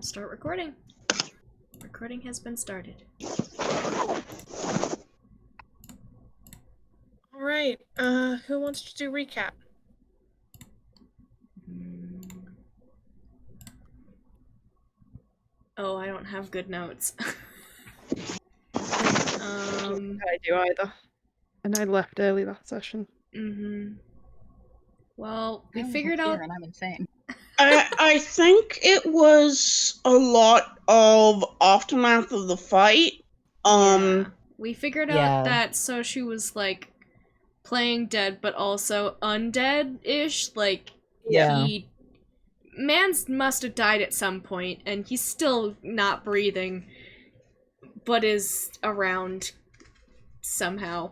We'll start recording. Recording has been started. Alright, who wants to do recap? Oh, I don't have good notes. I do either. And I left early that session. Well, we figured out... And I'm insane. I think it was a lot of aftermath of the fight. Yeah. We figured out that Soshu was, like, playing dead, but also undead-ish. Like, he... Mans must have died at some point, and he's still not breathing, but is around somehow.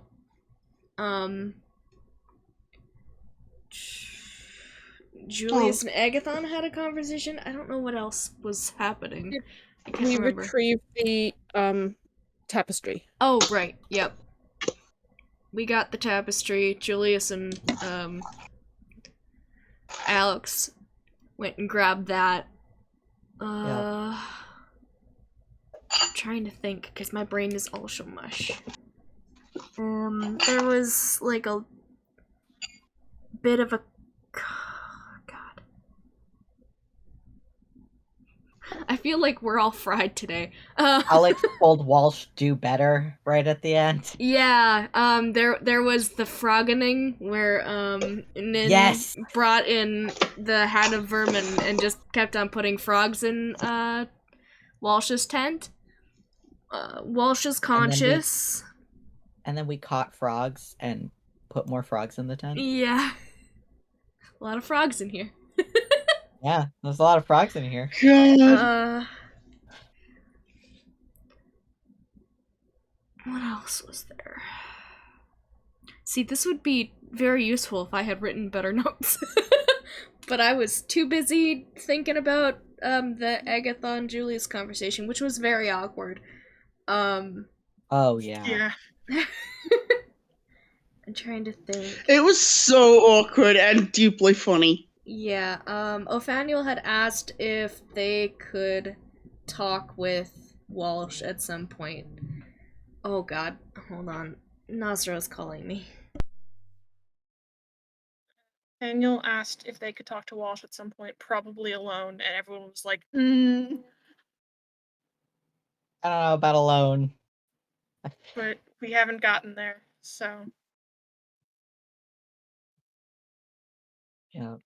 Julius and Agathon had a conversation. I don't know what else was happening. I can't remember. Retrieved the tapestry. Oh, right. Yep. We got the tapestry. Julius and Alex went and grabbed that. I'm trying to think because my brain is also mush. There was like a bit of a... God. I feel like we're all fried today. Alex told Walsh do better right at the end. Yeah, there was the froggening where Nin brought in the hat of vermin and just kept on putting frogs in Walsh's tent. Walsh is conscious. And then we caught frogs and put more frogs in the tent. Yeah. A lot of frogs in here. Yeah, there's a lot of frogs in here. What else was there? See, this would be very useful if I had written better notes. But I was too busy thinking about the Agathon-Julius conversation, which was very awkward. Oh, yeah. Yeah. I'm trying to think. It was so awkward and deeply funny. Yeah, Othaniel had asked if they could talk with Walsh at some point. Oh god, hold on. Nazra's calling me. Daniel asked if they could talk to Walsh at some point, probably alone, and everyone was like, I don't know about alone. But we haven't gotten there, so... Yeah.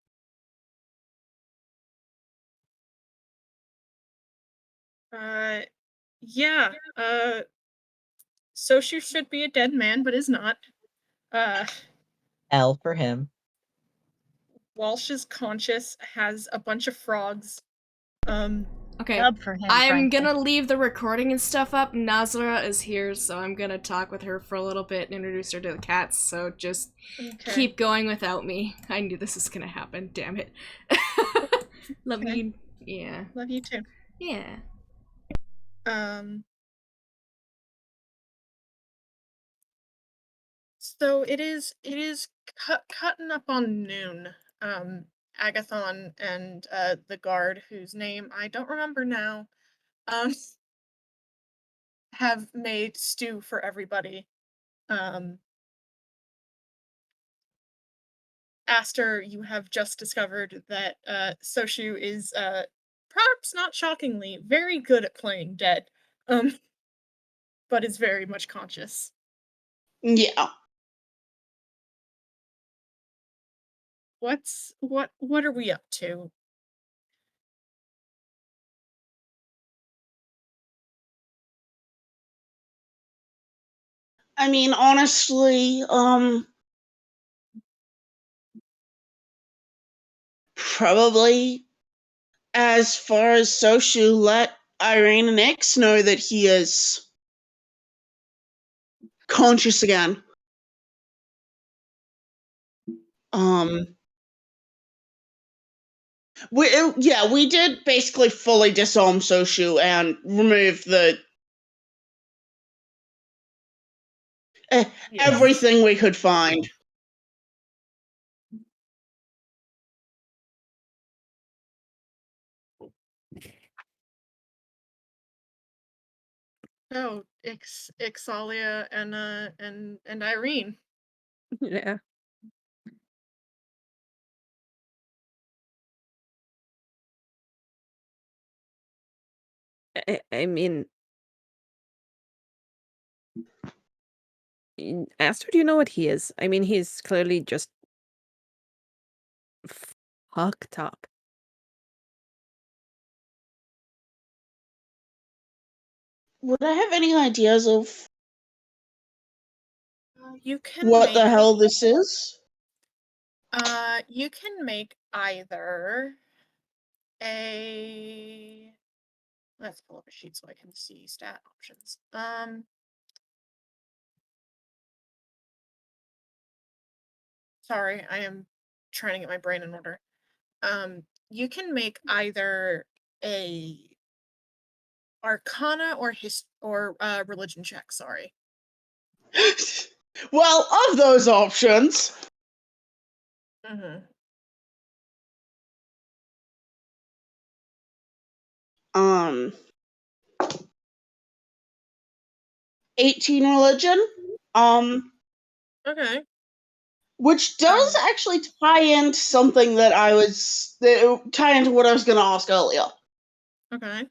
Soshu should be a dead man, but is not. L for him. Walsh is conscious, has a bunch of frogs. Okay, for him, I'm gonna leave the recording and stuff up. Nazra is here, so I'm gonna talk with her for a little bit and introduce her to the cats, so just keep going without me. I knew this was gonna happen, damn it. Love you. Yeah. Love you too. Yeah. So it is cutting up on noon. Agathon and the guard, whose name I don't remember now, have made stew for everybody. Aster, you have just discovered that Soshu is, perhaps not shockingly, very good at playing dead, but is very much conscious. Yeah. What are we up to? I mean, honestly, probably as far as Soshu, let Irene and X know that he is conscious again. We did basically fully disarm Soshu and remove the everything we could find. Oh, Ixalia and Irene. Yeah. I mean, Aster, do you know what he is? I mean, he's clearly just fucked up. Would I have any ideas of You can what the make hell this is? you can make either a let's pull up a sheet so I can see stat options. Sorry, I am trying to get my brain in order. You can make either a Arcana or religion check. Sorry. Well, of those options, Mm-hmm. 18 religion, Okay. which does actually tie into something that tie into what I was going to ask earlier. Okay.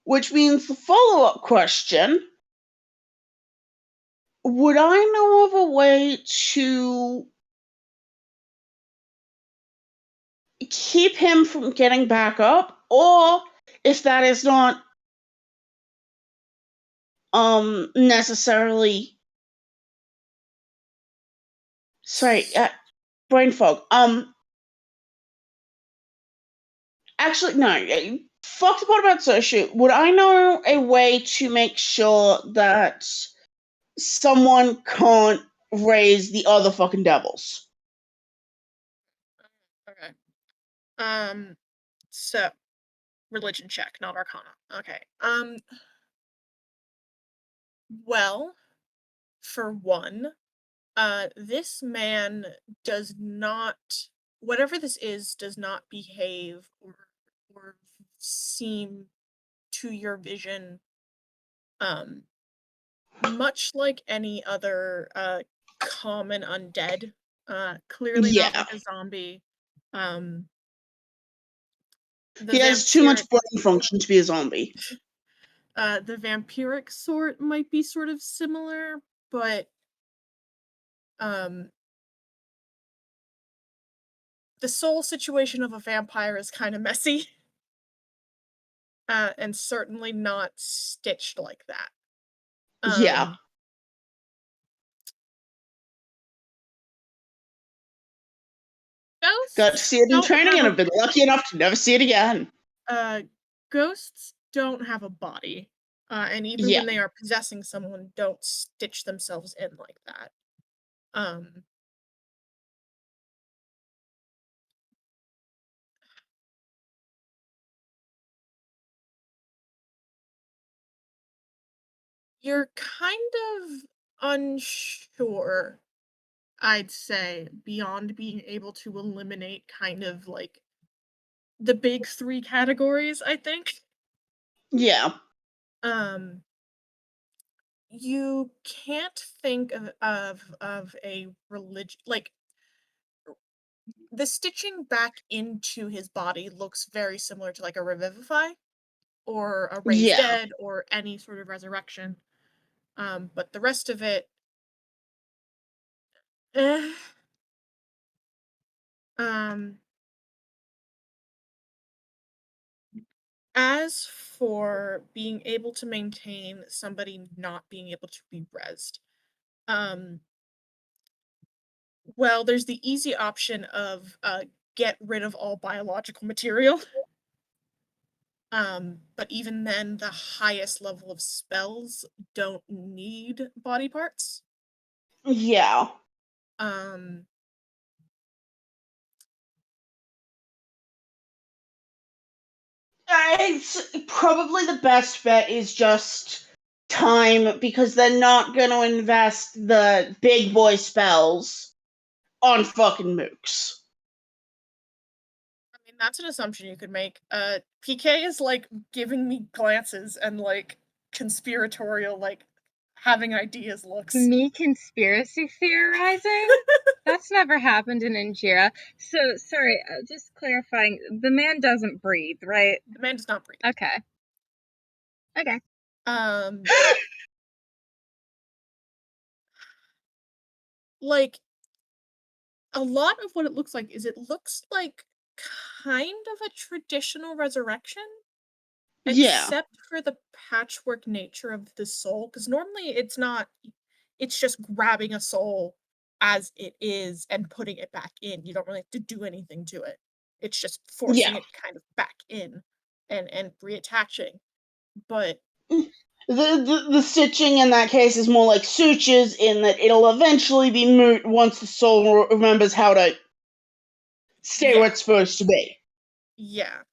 Which means the follow-up question, would I know of a way to keep him from getting back up, or if that is not necessarily brain fog. Actually, no. Fuck the part about Soshi. Would I know a way to make sure that someone can't raise the other fucking devils? Okay. So religion check, not Arcana. Okay. Well, for one, this man does not, whatever this is, does not behave or seem to your vision much like any other common undead. Clearly not like a zombie. He has too much brain function to be a zombie. The vampiric sort might be sort of similar, but the soul situation of a vampire is kind of messy. And certainly not stitched like that. Yeah. Got to see it in training and I've been lucky enough to never see it again. Ghosts don't have a body. And even when they are possessing someone, don't stitch themselves in like that. You're kind of unsure, I'd say, beyond being able to eliminate kind of like the big 3 categories, I think. Yeah. You can't think of a religion like the stitching back into his body looks very similar to like a revivify or a raise dead or any sort of resurrection. But the rest of it, as for being able to maintain somebody not being able to be rezzed, well, there's the easy option of get rid of all biological material. But even then, the highest level of spells don't need body parts. Yeah. It's probably the best bet is just time, because they're not going to invest the big boy spells on fucking mooks. I mean, that's an assumption you could make. PK is like giving me glances and like conspiratorial, like, having ideas looks. Me conspiracy theorizing? That's never happened in Enjira. So, sorry, just clarifying, the man doesn't breathe, right? The man does not breathe. Okay. Okay. Like, a lot of what it looks like is it looks like kind of a traditional resurrection. Yeah. Except for the patchwork nature of the soul, because normally it's not, it's just grabbing a soul as it is and putting it back in. You don't really have to do anything to it. It's just forcing Yeah. it kind of back in and reattaching. But The stitching in that case is more like sutures, in that it'll eventually be moot once the soul remembers how to stay where it's supposed to be. yeah.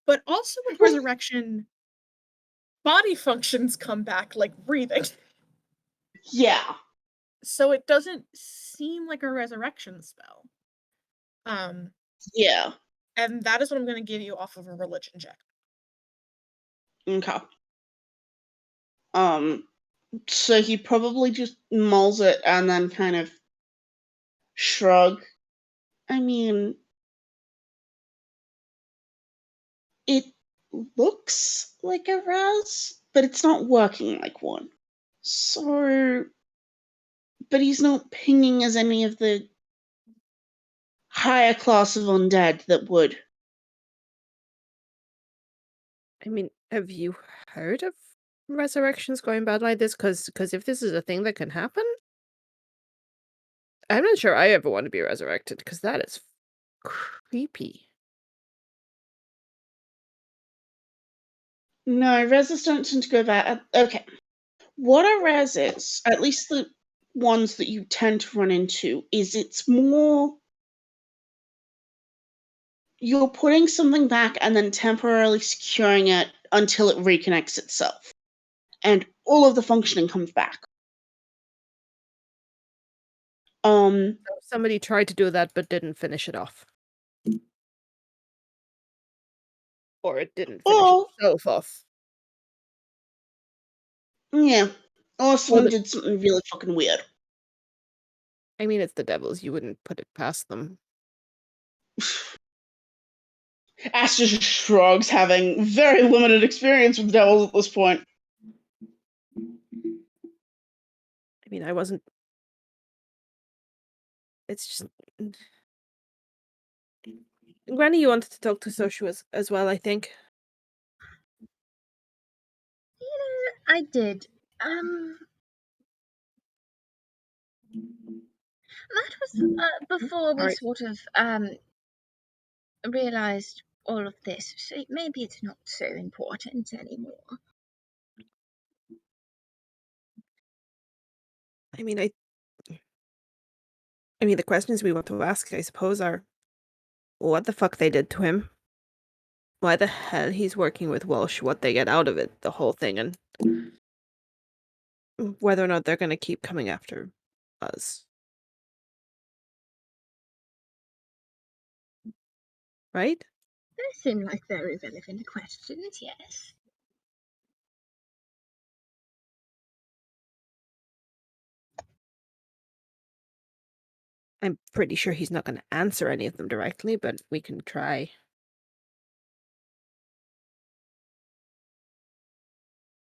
But also with resurrection, body functions come back like breathing. Yeah. So it doesn't seem like a resurrection spell. Yeah. And that is what I'm going to give you off of a religion check. Okay. So he probably just mulls it and then kind of shrug. I mean, it looks like a res, but it's not working like one. So, but he's not pinging as any of the higher class of undead that would. I mean, have you heard of resurrections going bad like this? Because if this is a thing that can happen, I'm not sure I ever want to be resurrected, because that is creepy. No, reses don't tend to go bad. Okay. What a res is, at least the ones that you tend to run into, is it's more you're putting something back and then temporarily securing it until it reconnects itself. And all of the functioning comes back. Somebody tried to do that but didn't finish it off. Or it didn't finish itself off. Yeah. Or someone did something really fucking weird. I mean, it's the devils. You wouldn't put it past them. Ash just shrugs, having very limited experience with devils at this point. I mean, I wasn't... It's just... Granny, you wanted to talk to Soshu as well, I think. I did. That was before we sort of realized all of this, so maybe it's not so important anymore. I mean, the questions we want to ask, I suppose, are what the fuck they did to him, why the hell he's working with Walsh, what they get out of it, the whole thing, and whether or not they're going to keep coming after us. Right? They seem like very relevant questions, yes. I'm pretty sure he's not going to answer any of them directly, but we can try.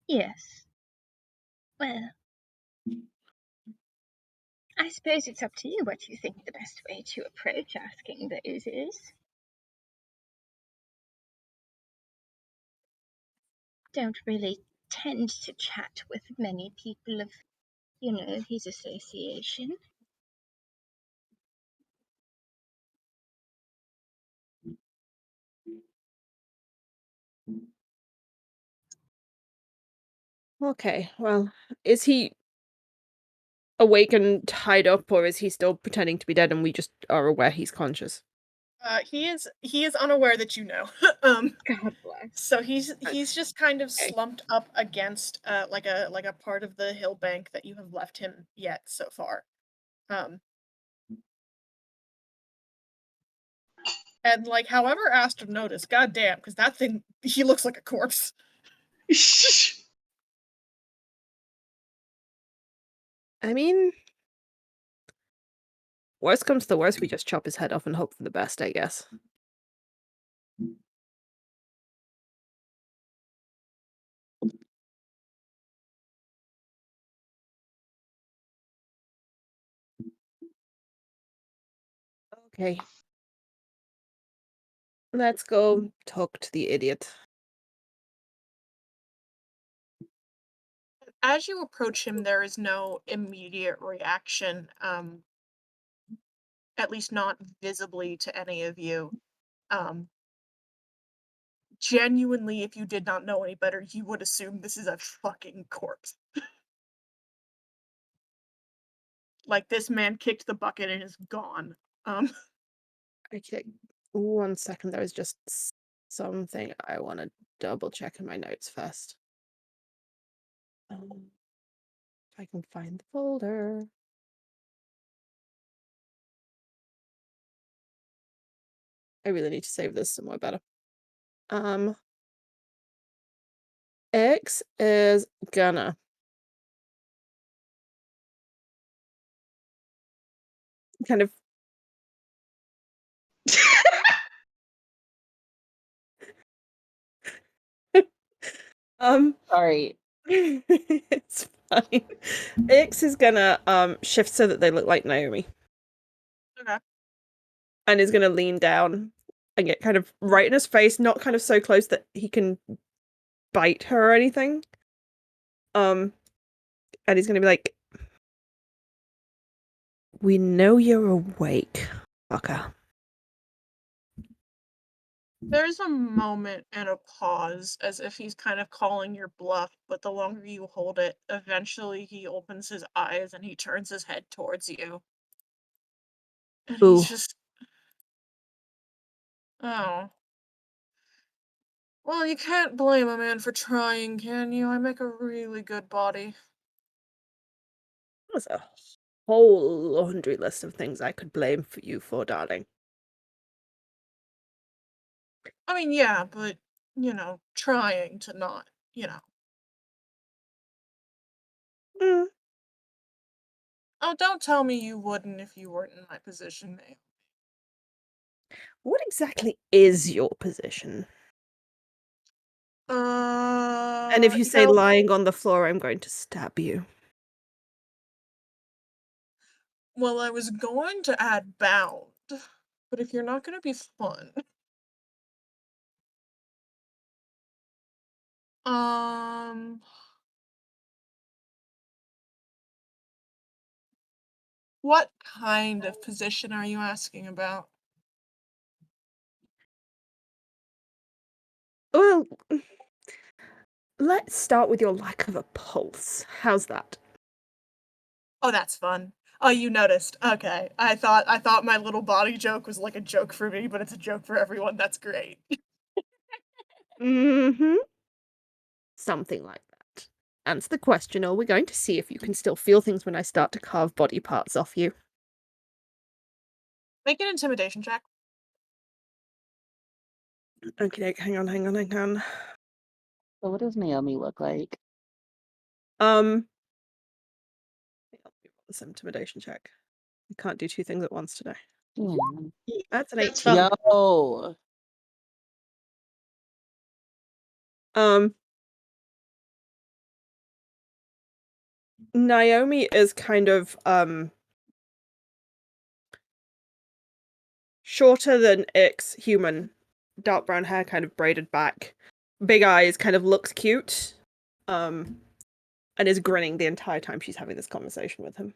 Yes. Well, I suppose it's up to you what you think the best way to approach asking those is. Don't really tend to chat with many people of, his association. Okay, well, is he awake and tied up, or is he still pretending to be dead and we just are aware he's conscious? He is unaware that you know. God bless. So he's just kind of slumped up against like a part of the hill bank that you have left him yet so far. And, like, however Astor noticed, goddamn, because that thing, he looks like a corpse. I mean, worst comes to worst, we just chop his head off and hope for the best, I guess. Okay. Let's go talk to the idiot. As you approach him, there is no immediate reaction, at least not visibly to any of you. Genuinely, if you did not know any better, you would assume this is a fucking corpse. Like, this man kicked the bucket and is gone. Okay, 1 second, there was just something I want to double check in my notes first. If I can find the folder. I really need to save this somewhere better. X is gonna kind of Sorry. it's fine. X is gonna shift so that they look like Naomi. Okay. And is gonna lean down and get kind of right in his face, not kind of so close that he can bite her or anything. And he's gonna be like, "We know you're awake, fucker." There's a moment and a pause, as if he's kind of calling your bluff, but the longer you hold it, eventually he opens his eyes and he turns his head towards you. And Ooh. he's just... Oh. Well, you can't blame a man for trying, can you? I make a really good body. There's a whole laundry list of things I could blame for you for, darling. I mean, yeah, but, trying to not, Mm. Oh, don't tell me you wouldn't if you weren't in my position, May. What exactly is your position? And if you You say gotta... lying on the floor, I'm going to stab you. Well, I was going to add bound, but if you're not gonna be fun... What kind of position are you asking about? Well, let's start with your lack of a pulse. How's that? Oh, that's fun. Oh, you noticed. Okay. I thought my little body joke was like a joke for me, but it's a joke for everyone. That's great. Mm-hmm. Something like that. Answer the question, or we're going to see if you can still feel things when I start to carve body parts off you. Make an intimidation check. Okay, hang on. So what does Naomi look like? This intimidation check. I can't do two things at once today. Yeah. That's an 18. fine. Yo. Naomi is kind of shorter than Ix, human, dark brown hair, kind of braided back, big eyes, kind of looks cute, and is grinning the entire time she's having this conversation with him.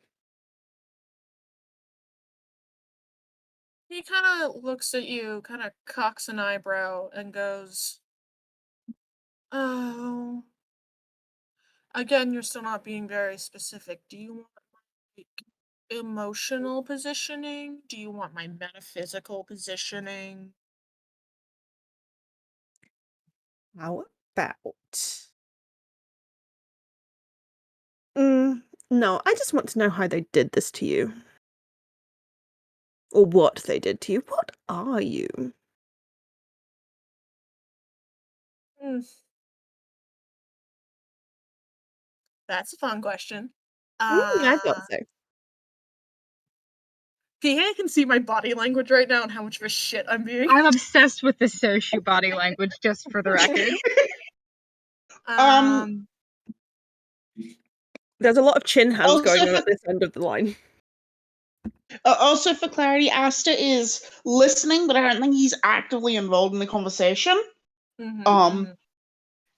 He kind of looks at you, kind of cocks an eyebrow, and goes, "Oh, again, you're still not being very specific. Do you want like emotional positioning? Do you want my metaphysical positioning?" How about? No, I just want to know how they did this to you. Or what they did to you. What are you? That's a fun question. I thought so. PA can see my body language right now and how much of a shit I'm being. I'm obsessed with the Soshu body language, just for the record. There's a lot of chin hands going on at this end of the line. Also, for clarity, Asta is listening, but I don't think he's actively involved in the conversation.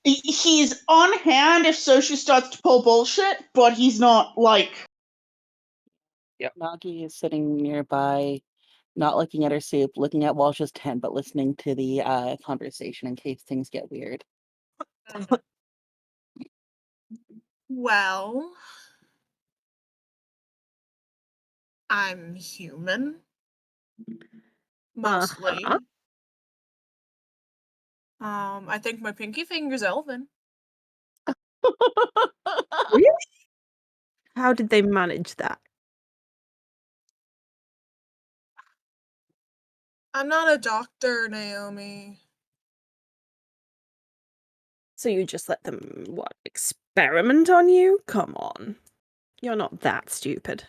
He's on hand if Soshu starts to pull bullshit, but he's not, like... Yep. Nagi is sitting nearby, not looking at her soup, looking at Walsh's tent, but listening to the conversation in case things get weird. Well... I'm human. Mostly. I think my pinky finger's elven. Really? How did they manage that? I'm not a doctor, Naomi. So you just let them, what, experiment on you? Come on. You're not that stupid.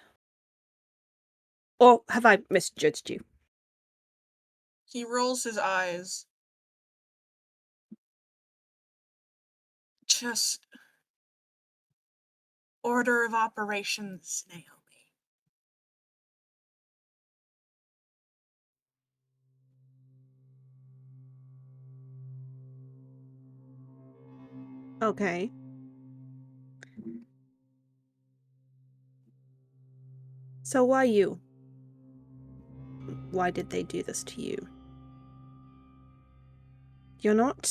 Or have I misjudged you? He rolls his eyes. Just... order of operations, Naomi. Okay. So why you? Why did they do this to you? You're not...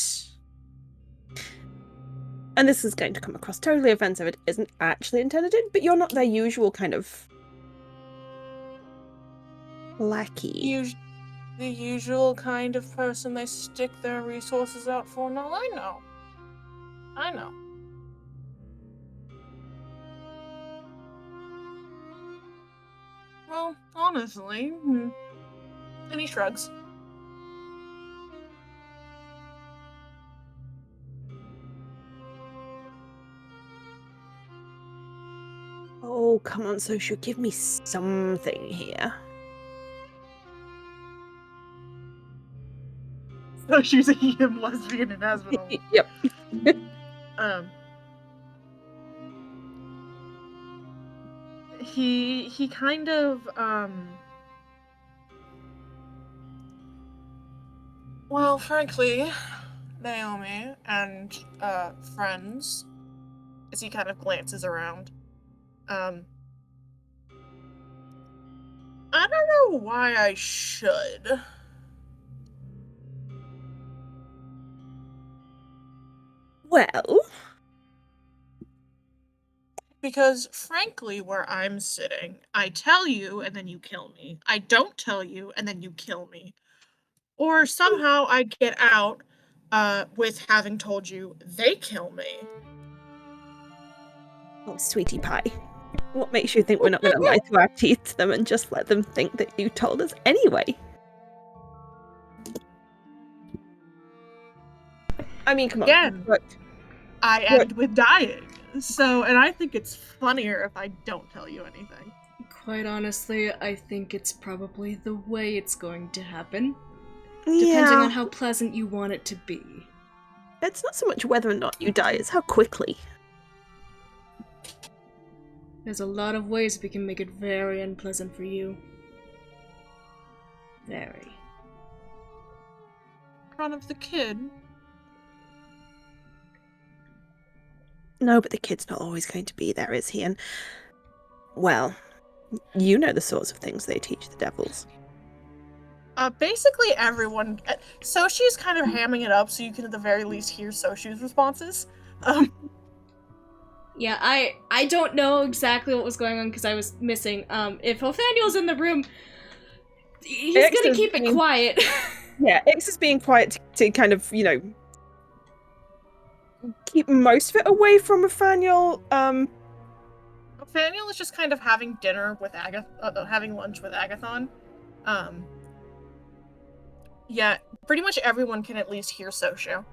And this is going to come across totally offensive. It isn't actually intended, but you're not their usual kind of... lackey. The usual kind of person they stick their resources out for? No, I know. I know. Well, honestly... And he shrugs. Oh, come on, Soshu, give me something here. So she's a him lesbian and has been a Yep. He kind of, well, frankly, Naomi and, friends, as he kind of glances around, I don't know why I should. Well... Because, frankly, where I'm sitting, I tell you and then you kill me. I don't tell you and then you kill me. Or somehow I get out, with having told you they kill me. Oh, sweetie pie. What makes you think we're not going to lie to our teeth to them and just let them think that you told us anyway? I mean, come on. Again, I end with dying. So, and I think it's funnier if I don't tell you anything. Quite honestly, I think it's probably the way it's going to happen. Yeah. Depending on how pleasant you want it to be. It's not so much whether or not you die, it's how quickly. There's a lot of ways we can make it very unpleasant for you. Very. In front of the kid. No, but the kid's not always going to be there, is he? And, well, you know the sorts of things they teach the devils. Basically everyone... Soshu's kind of hamming it up so you can at the very least hear Soshu's responses. Yeah, I don't know exactly what was going on because I was missing. If Othaniel's in the room, he's gonna keep it quiet. Yeah, Ix is being quiet to kind of, you know, keep most of it away from Othaniel. Othaniel is just kind of having dinner with having lunch with Agathon. Yeah, pretty much everyone can at least hear Soshu.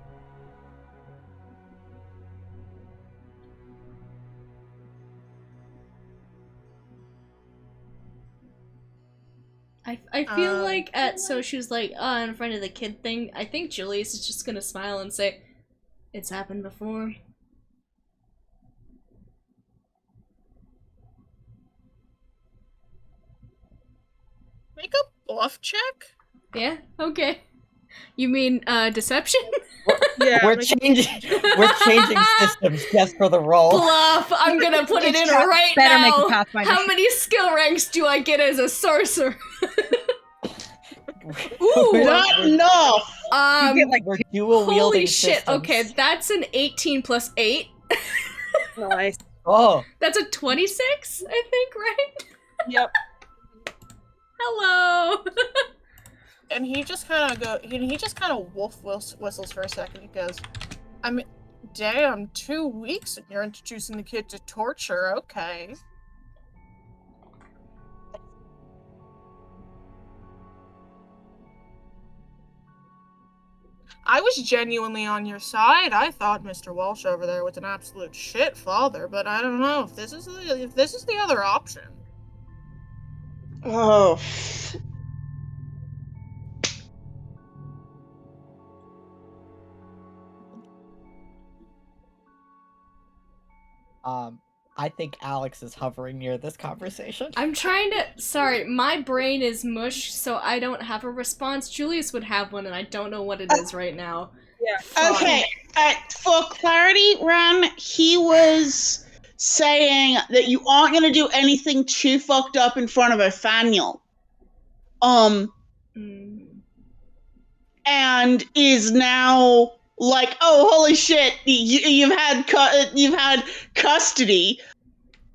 I feel like so she was like, in front of the kid thing, I think Julius is just gonna smile and say, it's happened before. Make a bluff check? Yeah, okay. You mean, deception? Yeah, we're changing systems just for the roll. Bluff! I'm gonna put it in right better make a now! Pathfinder How check. many skill ranks do I get as a sorcerer? Ooh! Not enough! You get like We're dual Holy wielding shit, systems. okay, that's an 18 plus 8. nice. Oh, That's a 26, I think, right? Yep. Hello! And he just kind of wolf whistles for a second. He goes, I mean, damn, 2 weeks and you're introducing the kid to torture, okay. I was genuinely on your side. I thought Mr. Walsh over there was an absolute shit father, but I don't know if this is the other option. Oh. I think Alex is hovering near this conversation. I'm trying to. Sorry, my brain is mush, so I don't have a response. Julius would have one, and I don't know what it is right now. Yeah. Fuck. Okay, for clarity, Ran, he was saying that you aren't going to do anything too fucked up in front of Nathaniel. And is now like, oh, holy shit, you've had custody,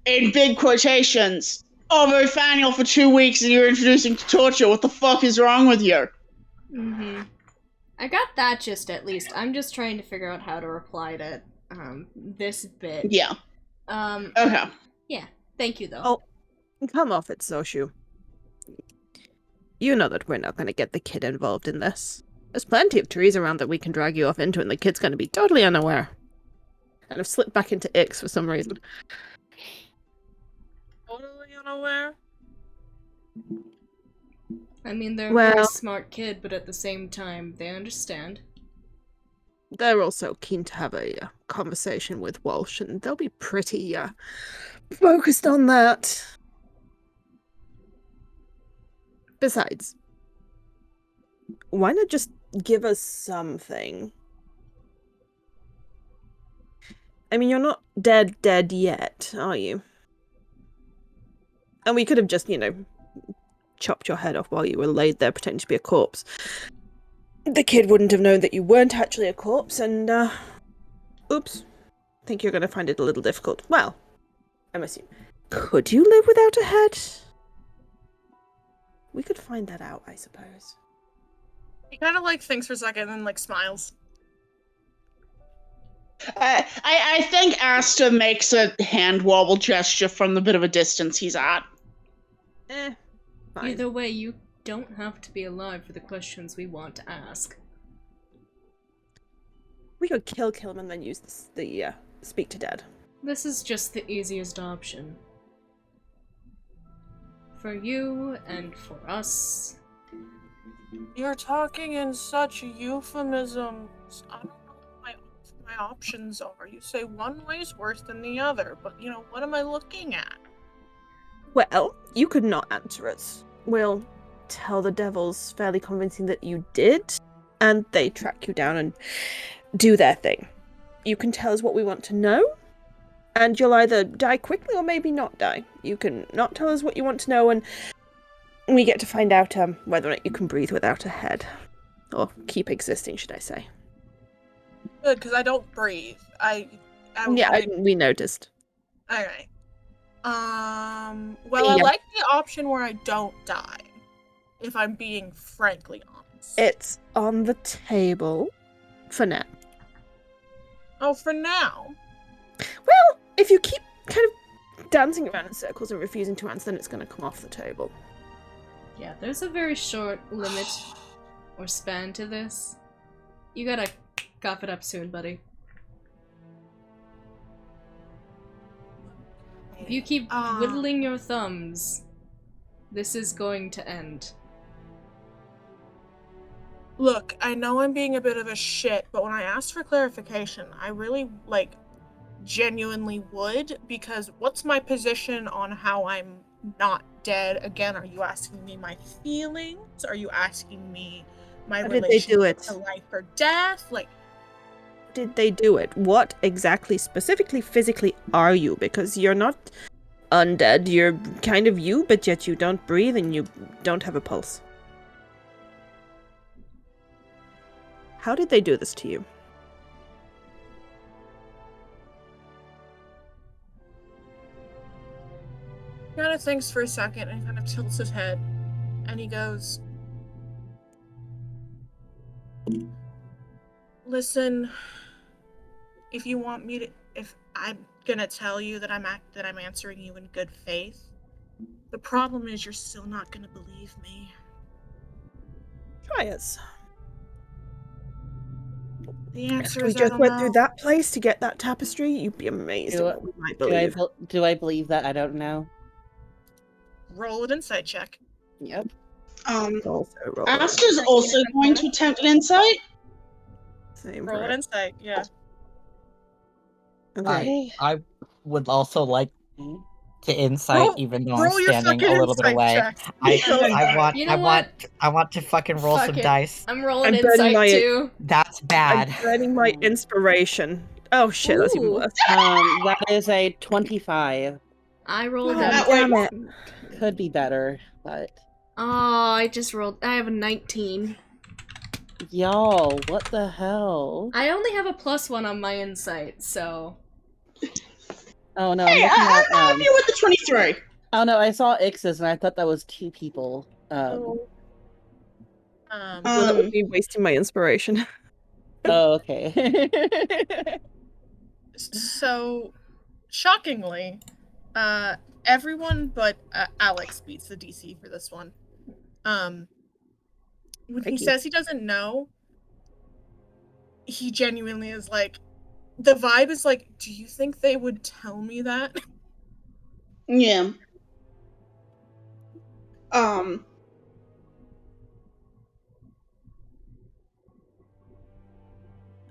in big quotations, of Nathaniel for 2 weeks and you're introducing to torture. What the fuck is wrong with you? I got that gist at least. I'm just trying to figure out how to reply to this bit. Yeah. Okay. Yeah. Thank you though. Oh, come off it, Soshu. You know that we're not going to get the kid involved in this. There's plenty of trees around that we can drag you off into, and the kid's going to be totally unaware. And I've slipped back into Ix for some reason. Totally unaware? I mean, they're a very smart kid, but at the same time, they understand. They're also keen to have a conversation with Walsh, and they'll be pretty focused on that. Besides, why not just give us something? I mean, you're not dead yet, are you? And we could have just, chopped your head off while you were laid there pretending to be a corpse. The kid wouldn't have known that you weren't actually a corpse, and, oops. I think you're going to find it a little difficult. Well, I'm assuming. Could you live without a head? We could find that out, I suppose. He kind of, thinks for a second and then, smiles. I think Asta makes a hand wobble gesture from the bit of a distance he's at. Fine. Either way, you don't have to be alive for the questions we want to ask. We could kill him and then use the speak to dead. This is just the easiest option. For you and for us. You're talking in such euphemisms. I don't know what my options are. You say one way is worse than the other, but, what am I looking at? Well, you could not answer us. We'll tell the devils fairly convincing that you did, and they track you down and do their thing. You can tell us what we want to know, and you'll either die quickly or maybe not die. You can not tell us what you want to know, and we get to find out whether or not you can breathe without a head. Or keep existing, should I say. Good, because I don't breathe. We noticed. Alright. Well, I like the option where I don't die. If I'm being frankly honest. It's on the table for now. Oh, for now? Well, if you keep kind of dancing around in circles and refusing to answer, then it's going to come off the table. Yeah, there's a very short limit or span to this. You gotta cough it up soon, buddy. If you keep whittling your thumbs, this is going to end. Look, I know I'm being a bit of a shit, but when I asked for clarification, I really, genuinely would, because what's my position on how I'm not dead? Again, are you asking me my feelings? Are you asking me my relationship to life or death? Did they do it? What exactly, specifically, physically are you? Because you're not undead, you're kind of you, but yet you don't breathe and you don't have a pulse. How did they do this to you? He kind of thinks for a second and kind of tilts his head, and he goes, listen, if you want me to, if I'm gonna tell you that I'm answering you in good faith, the problem is you're still not gonna believe me. Try us. The answer After we is I just don't went know. through that place to get that tapestry, you'd be amazed at what we might believe. Do I believe that? I don't know. Roll an insight check. Yep. Asta's also going to attempt an insight. Same. Roll an insight, yeah. Okay. I would also like to insight, even though I'm standing a little bit away. I want to fucking roll some dice. I'm rolling insight too. That's bad. I'm burning my inspiration. Oh shit, that's even worse. That is a 25. I rolled damn it. Could be better, but I just rolled. I have a 19. Y'all, what the hell? I only have a +1 on my insight, so. Oh no, Hey, I'm looking I'm at, happy with the 23. Oh no, I saw X's and I thought that was 2 people. Well, that would be wasting my inspiration. Oh, okay. So, shockingly, everyone but Alex beats the DC for this one. When he says he doesn't know, he genuinely is like, the vibe is like, do you think they would tell me that? Yeah.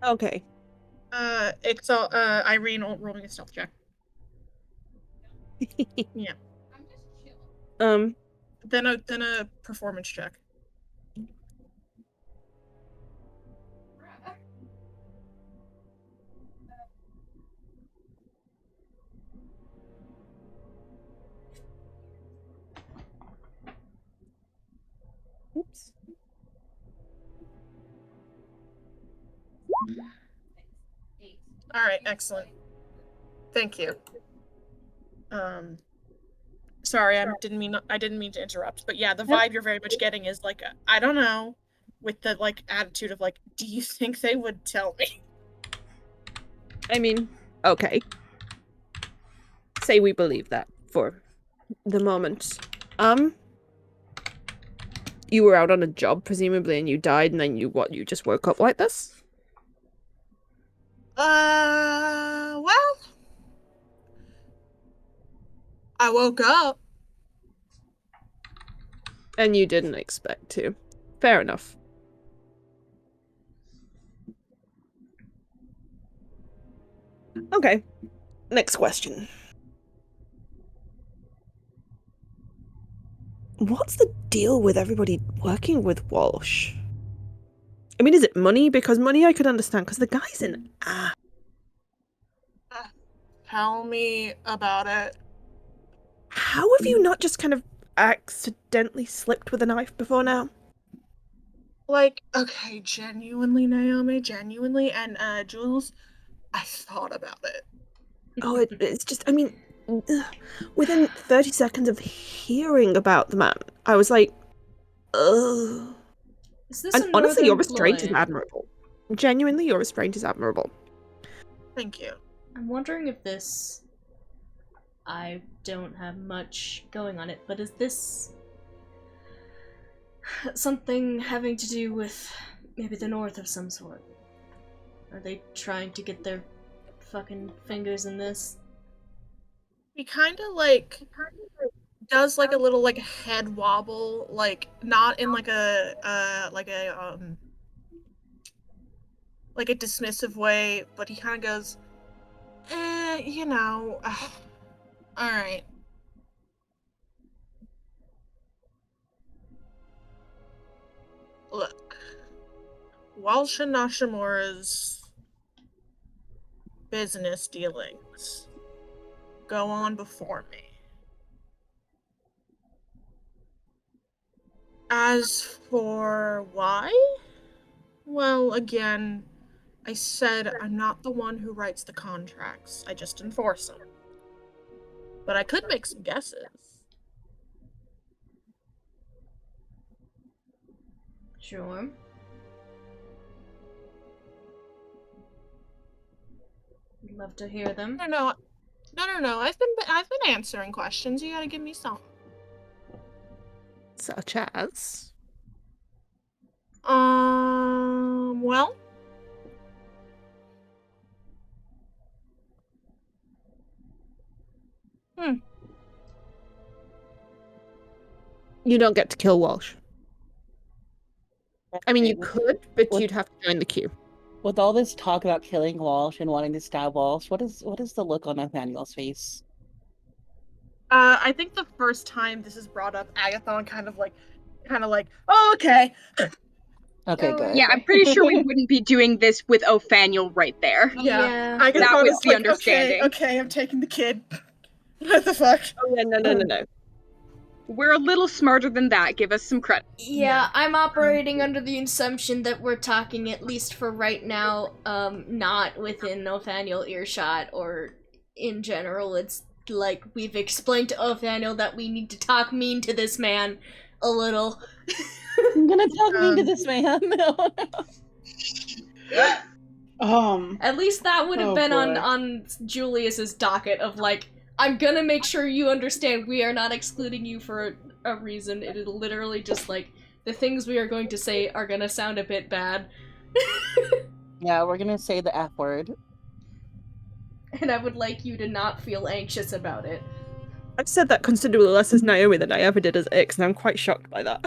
Okay. It's all Irene rolling a stealth check. Yeah. Then a performance check. Oops. All right, excellent. Thank you. Sorry, I didn't mean to interrupt, but yeah, the vibe you're very much getting is like, I don't know, with the attitude of do you think they would tell me? I mean, okay. Say we believe that for the moment. You were out on a job, presumably, and you died, and then you just woke up like this? Well, I woke up. And you didn't expect to. Fair enough. Okay. Next question. What's the deal with everybody working with Walsh? I mean, is it money? Because money I could understand, because the guy's an ass. Tell me about it. How have you not just kind of accidentally slipped with a knife before now? Okay, genuinely, Naomi, genuinely, and Jules, I thought about it. Oh, it's just, I mean, within 30 seconds of hearing about the man, I was like, ugh. Is this and a honestly, your northern restraint is ploy? admirable. Genuinely, your restraint is admirable. Thank you. I'm wondering if this... I don't have much going on it, but is this... something having to do with maybe the North of some sort? Are they trying to get their fucking fingers in this? He kind of does a little head wobble, not in a like a dismissive way, but he kind of goes, you know, all right. Look, Walsh and Nashimura's business dealings go on before me. As for why? Well, again, I said I'm not the one who writes the contracts. I just enforce them. But I could make some guesses. Sure. I'd love to hear them. No. I've been answering questions. You gotta give me some. Such as? Well. You don't get to kill Walsh. I mean, you could, but you'd have to join the queue. With all this talk about killing Walsh and wanting to stab Walsh, what is the look on Nathaniel's face? I think the first time this is brought up, Agathon kind of like, oh, okay. Okay, good. Yeah, I'm pretty sure we wouldn't be doing this with Othaniel right there. Yeah. That was the understanding. Okay, I'm taking the kid. What the fuck? Oh yeah, no. We're a little smarter than that. Give us some credit. Yeah, I'm operating under the assumption that we're talking, at least for right now, not within Othaniel earshot, or in general. It's like we've explained to Othaniel that we need to talk mean to this man a little. I'm gonna talk mean to this man. At least that would have been on Julius's docket of like, I'm gonna make sure you understand we are not excluding you for a reason. It is literally just like, the things we are going to say are gonna sound a bit bad. Yeah, we're gonna say the F word. And I would like you to not feel anxious about it. I've said that considerably less as Naomi than I ever did as Ix, and I'm quite shocked by that.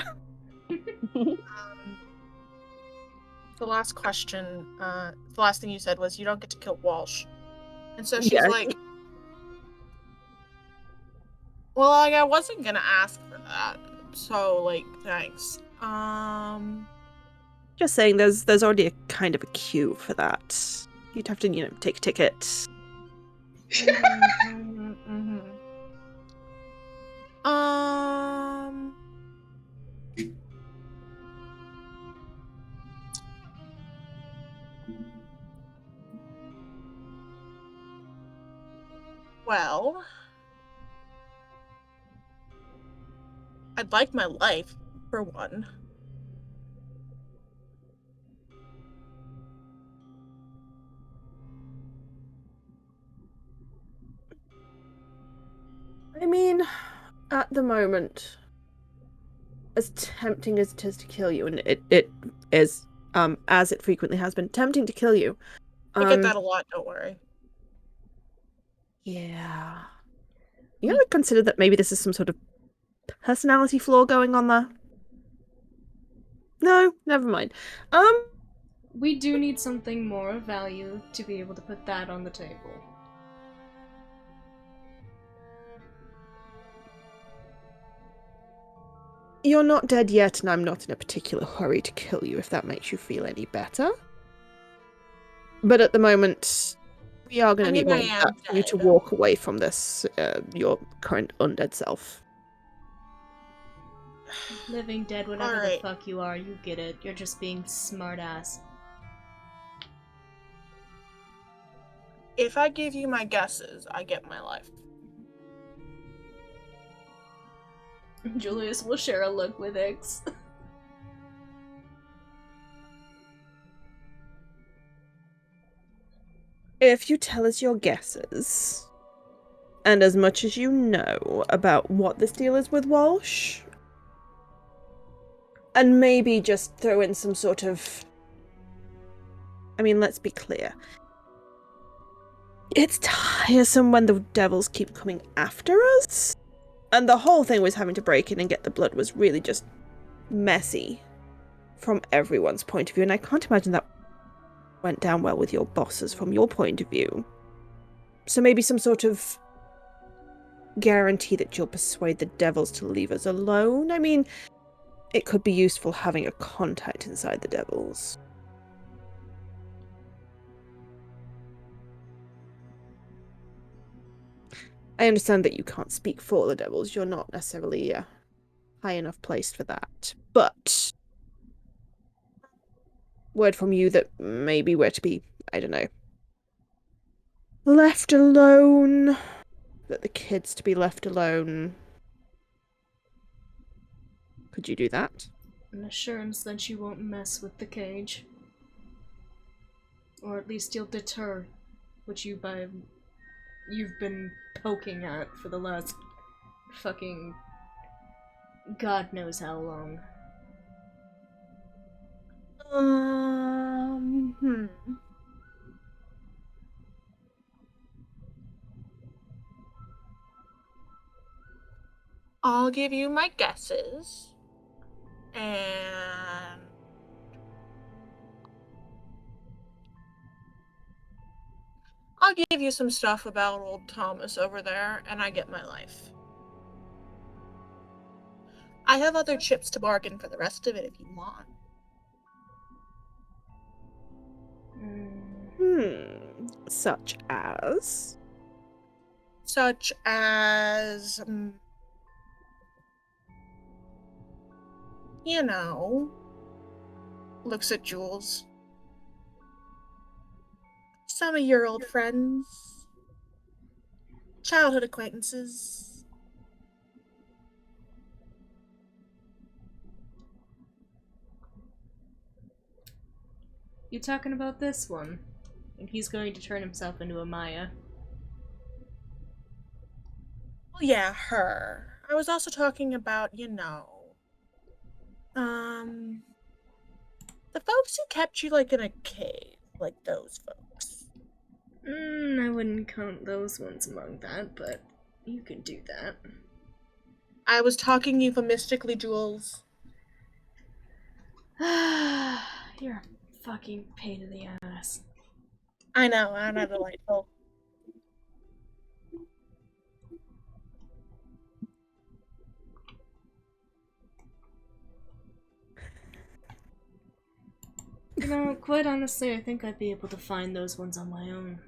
The last question, the last thing you said was, you don't get to kill Walsh. And so she's like, well, like, I wasn't gonna ask for that. So, like, thanks. Just saying, there's already a kind of a queue for that. You'd have to, take a ticket. Well, I'd like my life, for one. I mean, at the moment, as tempting as it is to kill you, and it is, as it frequently has been, tempting to kill you. I get that a lot, don't worry. Yeah. You ever consider that maybe this is some sort of personality flaw going on there? No, never mind. We do need something more of value to be able to put that on the table. You're not dead yet, and I'm not in a particular hurry to kill you, if that makes you feel any better. But at the moment, we are going to need more than that for you to walk away from this, your current undead self. Living dead, whatever the fuck you are, you get it. You're just being smartass. If I give you my guesses, I get my life. Julius will share a look with Ix. If you tell us your guesses, and as much as you know about what this deal is with Walsh, and maybe just throw in some sort of... I mean, let's be clear. It's tiresome when the devils keep coming after us. And the whole thing was having to break in and get the blood was really just messy from everyone's point of view. And I can't imagine that went down well with your bosses from your point of view. So maybe some sort of guarantee that you'll persuade the devils to leave us alone? I mean, it could be useful having a contact inside the devils. I understand that you can't speak for the devils. You're not necessarily high enough placed for that. But word from you that maybe we're to be, I don't know, left alone. That the kids to be left alone. Could you do that? An assurance that you won't mess with the cage. Or at least you'll deter what you've been poking at for the last fucking God knows how long. I'll give you my guesses. And I'll give you some stuff about old Thomas over there, and I get my life. I have other chips to bargain for the rest of it if you want. Such as? Such as, you know, looks at Jules. Some of your old friends. Childhood acquaintances. You talking about this one? And he's going to turn himself into a Maya. Well, yeah, her. I was also talking about, you know, the folks who kept you, like, in a cave. Like those folks. I wouldn't count those ones among that, but you can do that. I was talking euphemistically, Jules. You're a fucking pain in the ass. I know, I'm not delightful. You know, quite honestly, I think I'd be able to find those ones on my own.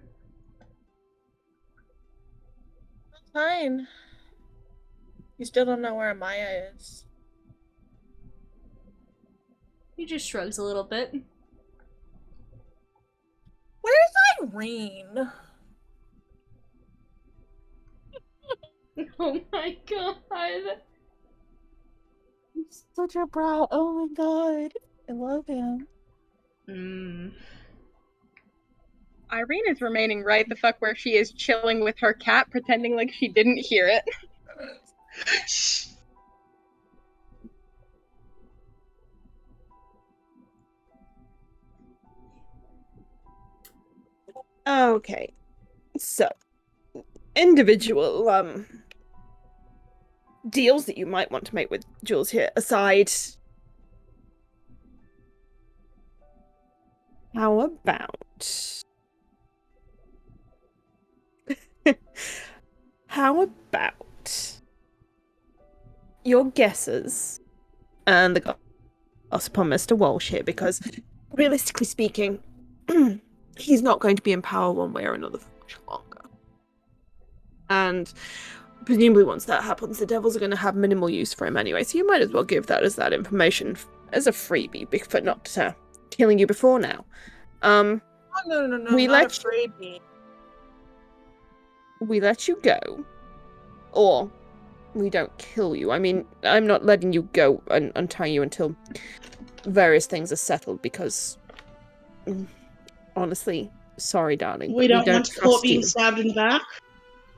Fine. You still don't know where Maya is. He just shrugs a little bit. Where's Irene? Oh my god. He's such a brat. Oh my god. I love him. Irene is remaining right the fuck where she is, chilling with her cat, pretending like she didn't hear it. Okay. So, individual, deals that you might want to make with Jules here aside, how about... how about your guesses and the gossip on Mr. Walsh here, because realistically speaking, he's not going to be in power one way or another for much longer. And presumably once that happens, the devils are going to have minimal use for him anyway, so you might as well give that as that information as a freebie for not killing you before now. No, we not a freebie. We let you go, or we don't kill you. I mean, I'm not letting you go and untie you until various things are settled, because honestly, sorry, darling, we don't want trust Court being you. stabbed in the back.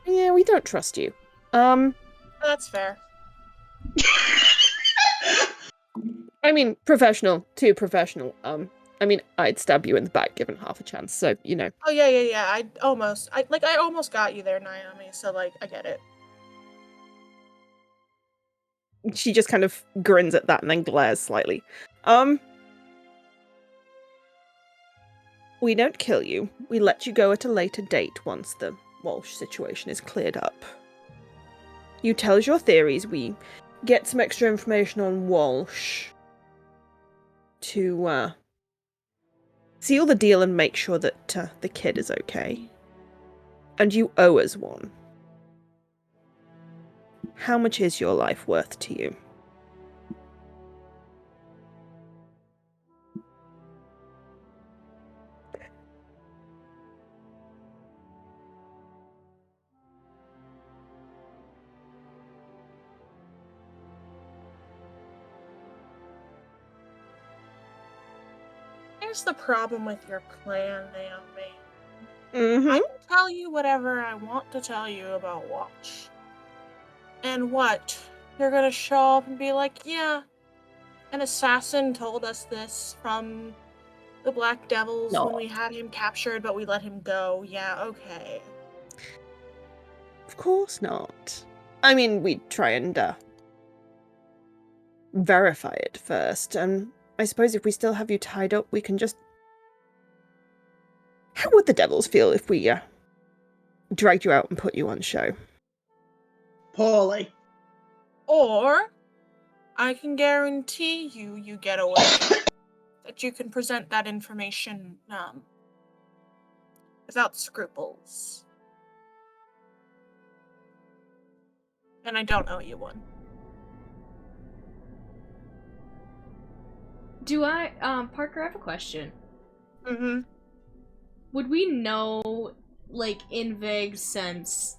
Yeah, we don't trust you. That's fair. I mean, professional to professional. I mean, I'd stab you in the back given half a chance, so, you know. Oh, yeah. I almost got you there, Naomi, so, like, I get it. She just kind of grins at that and then glares slightly. We don't kill you. We let you go at a later date once the Walsh situation is cleared up. You tell us your theories. We get some extra information on Walsh to seal the deal and make sure that the kid is okay. And you owe us one. How much is your life worth to you? Here's the problem with your plan, Naomi. Mm-hmm. I can tell you whatever I want to tell you about Walsh. And what? You're gonna show up and be like, yeah, an assassin told us this from the Black Devils when we had him captured, but we let him go. Yeah, okay. Of course not. I mean, we'd try and verify it first, and I suppose if we still have you tied up, we can just... How would the Devils feel if we dragged you out and put you on show? Poorly. Or I can guarantee you get away. That you can present that information without scruples. And I don't owe you one. Do I, Parker, I have a question. Mm-hmm. Would we know, like, in vague sense,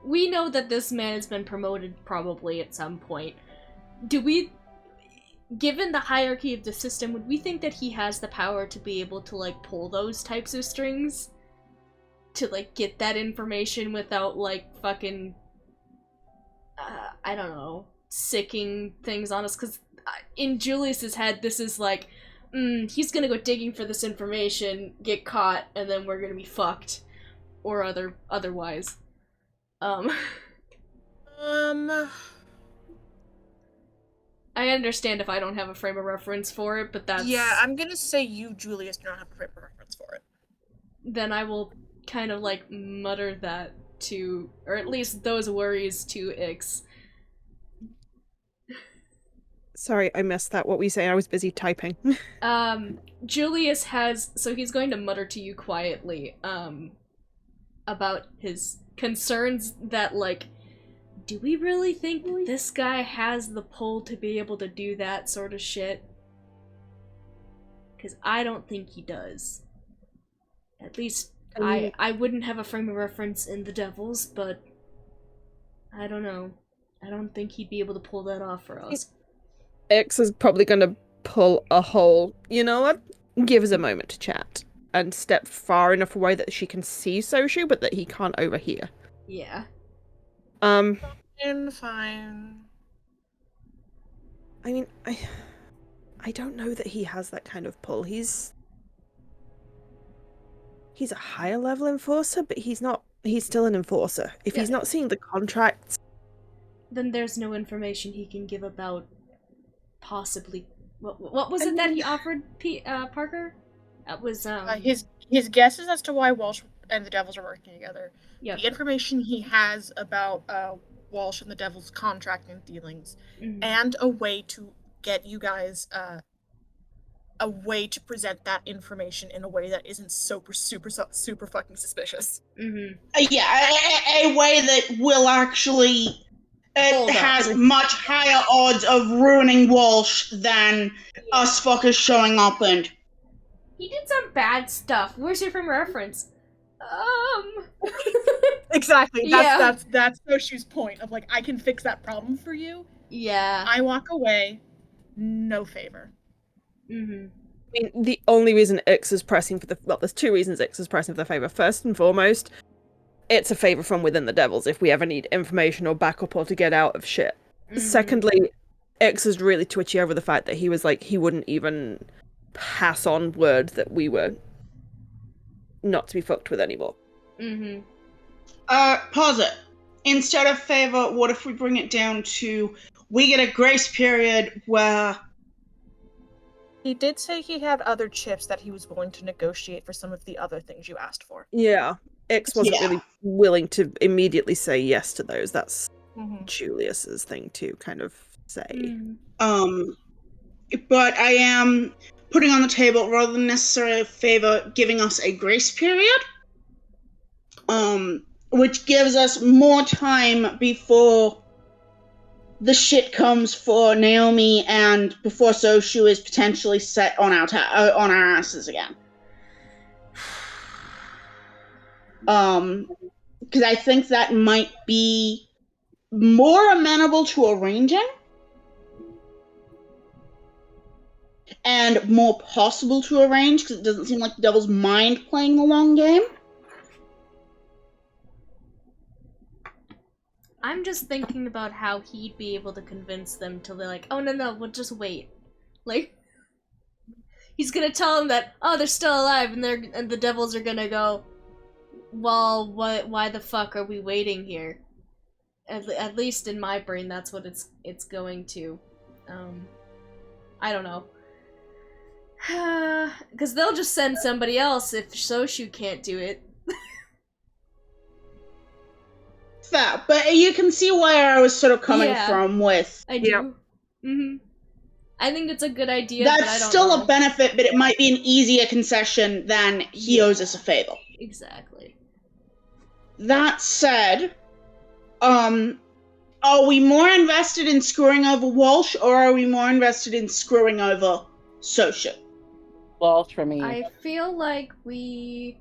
we know that this man has been promoted probably at some point. Do we, given the hierarchy of the system, would we think that he has the power to be able to, like, pull those types of strings? To, like, get that information without, like, fucking, I don't know, sicking things on us? Because in Julius's head, this is like, he's gonna go digging for this information, get caught, and then we're gonna be fucked. Or otherwise. I understand if I don't have a frame of reference for it, but that's... Yeah, I'm gonna say you, Julius, do not have a frame of reference for it. Then I will kind of, like, mutter that to... or at least those worries to Ix. Sorry, I missed that. What were you saying? I was busy typing. Julius has... so he's going to mutter to you quietly, about his concerns that, like, do we really think this guy has the pull to be able to do that sort of shit? Because I don't think he does. At least, I wouldn't have a frame of reference in the Devils, but I don't know. I don't think he'd be able to pull that off for us. X is probably going to pull a whole, you know what? Give us a moment to chat. And step far enough away that she can see Soshu, but that he can't overhear. Yeah. Fine. I mean, I don't know that he has that kind of pull. He's a higher level enforcer, but he's still an enforcer. If he's not seeing the contracts... Then there's no information he can give about possibly... What was it that he offered, Parker? That was, His guesses as to why Walsh and the Devils are working together. Yep. The information he has about Walsh and the Devils' contracting dealings, and a way to get you guys a way to present that information in a way that isn't super fucking suspicious. Yeah, a way that will actually has much higher odds of ruining Walsh than us fuckers showing up and... He did some bad stuff. Where's your frame of reference? Exactly. That's Soshu's point of, like, I can fix that problem for you. Yeah. I walk away, no favor. I mean, the only reason Ix is pressing for the... well, there's two reasons Ix is pressing for the favor. First and foremost, it's a favor from within the Devils if we ever need information or backup or to get out of shit. Secondly, Ix is really twitchy over the fact that he was like, he wouldn't even pass on word that we were not to be fucked with anymore. Pause it. Instead of favor, what if we bring it down to, we get a grace period where He did say he had other chips that he was willing to negotiate for some of the other things you asked for. Yeah. X wasn't really willing to immediately say yes to those. That's Julius's thing to kind of say. But I am putting on the table, rather than necessarily a favor, giving us a grace period. Which gives us more time before the shit comes for Naomi and before Soshu is potentially set on our asses again. Because I think that might be more amenable to arranging and more possible to arrange, because it doesn't seem like the Devil's mind playing the long game. I'm just thinking about how he'd be able to convince them to be like, oh no, we'll just wait. Like, he's gonna tell them that, oh, they're still alive, and the devils are gonna go, well, why the fuck are we waiting here? At least in my brain, that's what it's going to. I don't know. Because they'll just send somebody else if Soshu can't do it. Fair, but you can see where I was sort of coming from with... I do. I think it's a good idea, That's but I don't still know. a benefit, but it might be an easier concession than he owes us a favor. Exactly. That said, are we more invested in screwing over Walsh, or are we more invested in screwing over Soshu? Walsh for me. I feel like we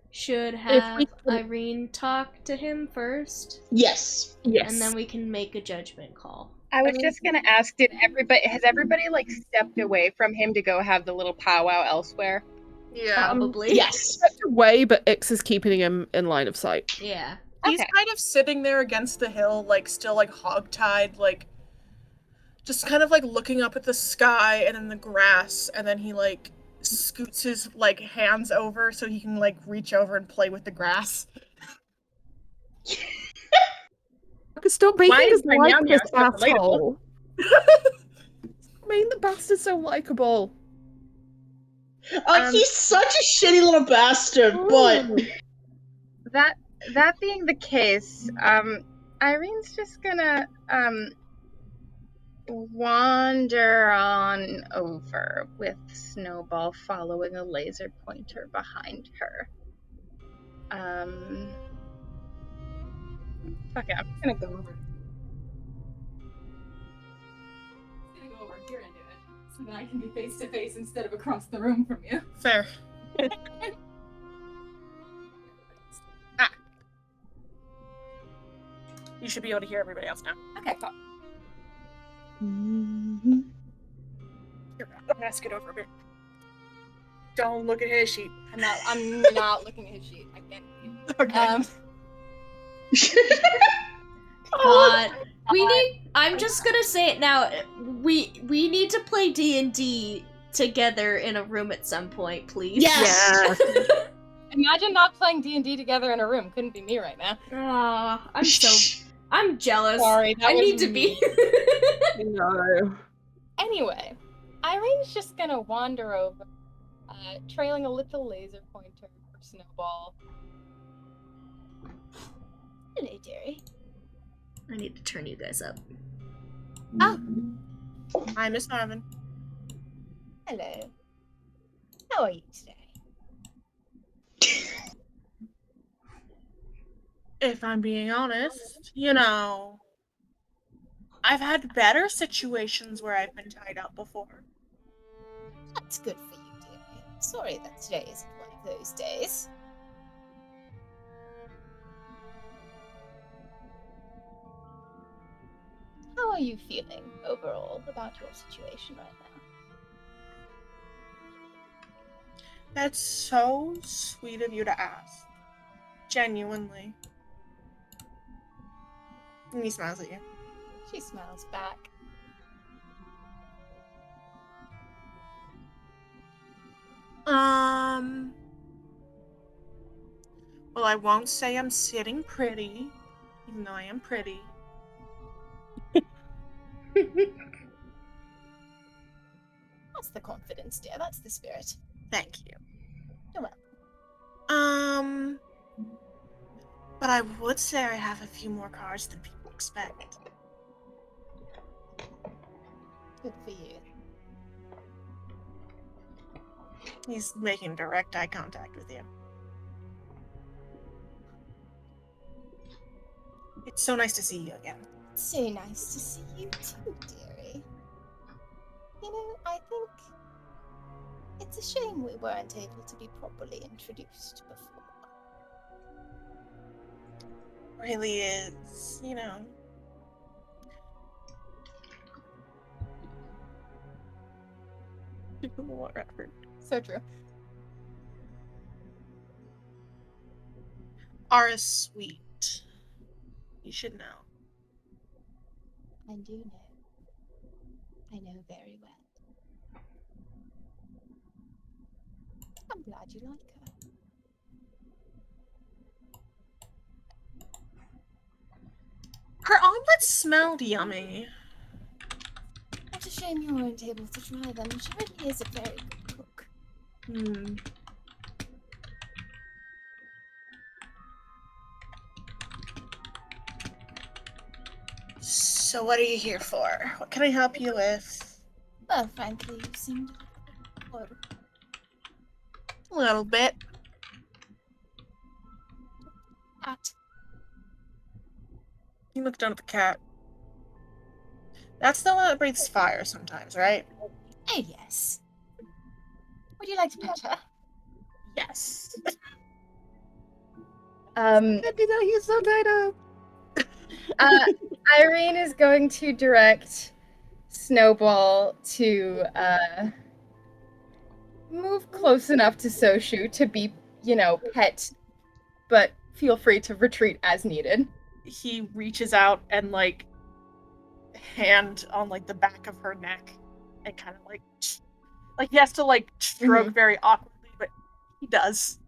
should have Irene talk to him first. Yes. And then we can make a judgment call. I was just gonna ask, has everybody like stepped away from him to go have the little powwow elsewhere? Yeah. Probably. Yes. Stepped away, but X is keeping him in line of sight. Yeah. He's kind of sitting there against the hill, like still like hogtied, like just kind of like looking up at the sky and in the grass, and then he like scoots his like hands over so he can like reach over and play with the grass. Stop making us like this asshole. Making the bastard so likable. He's such a shitty little bastard, but... That being the case, Irene's just gonna, wander on over with Snowball following a laser pointer behind her. Fuck it, I'm gonna go over. I'm gonna go over here and do it, so that I can be face to face instead of across the room from you. Fair. You should be able to hear everybody else now. Okay, cool. Here, I'm gonna get over a bit. Don't look at his sheet. I'm not looking at his sheet. I can't. Okay. I'm just gonna say it now. We need to play D&D together in a room at some point, please. Yes. Imagine not playing D&D together in a room. Couldn't be me right now. I'm jealous. Sorry, I need to be. No. Anyway, Irene's just gonna wander over, trailing a little laser pointer for Snowball. Hello, dearie. I need to turn you guys up. Oh. Hi, Miss Marvin. Hello. How are you today? If I'm being honest, you know, I've had better situations where I've been tied up before. That's good for you, dearie. Sorry that today isn't one of those days. How are you feeling overall about your situation right now? That's so sweet of you to ask. Genuinely. And he smiles at you. She smiles back. Well, I won't say I'm sitting pretty, even though I am pretty. That's the confidence, dear. That's the spirit. Thank you. You're welcome. But I would say I have a few more cards than people expect. Good for you. He's making direct eye contact with you. It's so nice to see you again. It's so nice to see you too, dearie. You know, I think it's a shame we weren't able to be properly introduced before. Really is, you know. Whatever. So true. Are sweet. You should know. I do know. I know very well. I'm glad you like her. Her omelets smelled yummy. What a shame you weren't able to try them. She really is a very good cook. So what are you here for? What can I help you with? Well, frankly, you seemed bored. A little bit. Cat. You look down at the cat. That's the one that breathes fire sometimes, right? Oh, yes. Would you like to pet her? Yes. He's so tied up. Irene is going to direct Snowball to move close enough to Soshu to be, pet, but feel free to retreat as needed. He reaches out and hand on the back of her neck and kind of he has to stroke very awkwardly, but he does.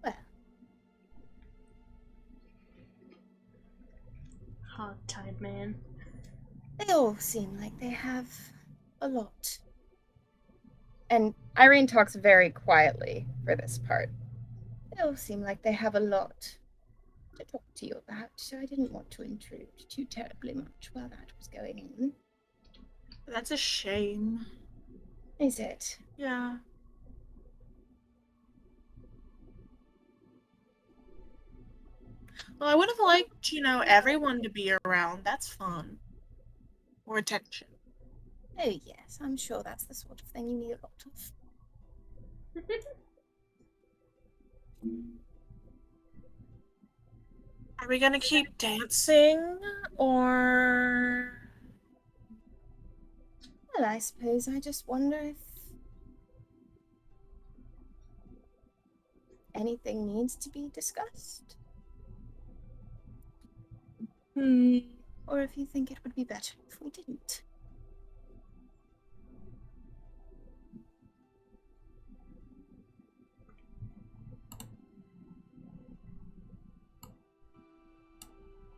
Well. Hog-tied man. They all seem like they have a lot. And Irene talks very quietly for this part. They all seem like they have a lot to talk to you about, so I didn't want to intrude too terribly much while that was going on. That's a shame. Is it? Yeah. Well, I would have liked, everyone to be around. That's fun. Or attention. Oh, yes, I'm sure that's the sort of thing you need a lot of. Are we gonna keep dancing, or...? Well, I suppose I just wonder if anything needs to be discussed. Or if you think it would be better if we didn't.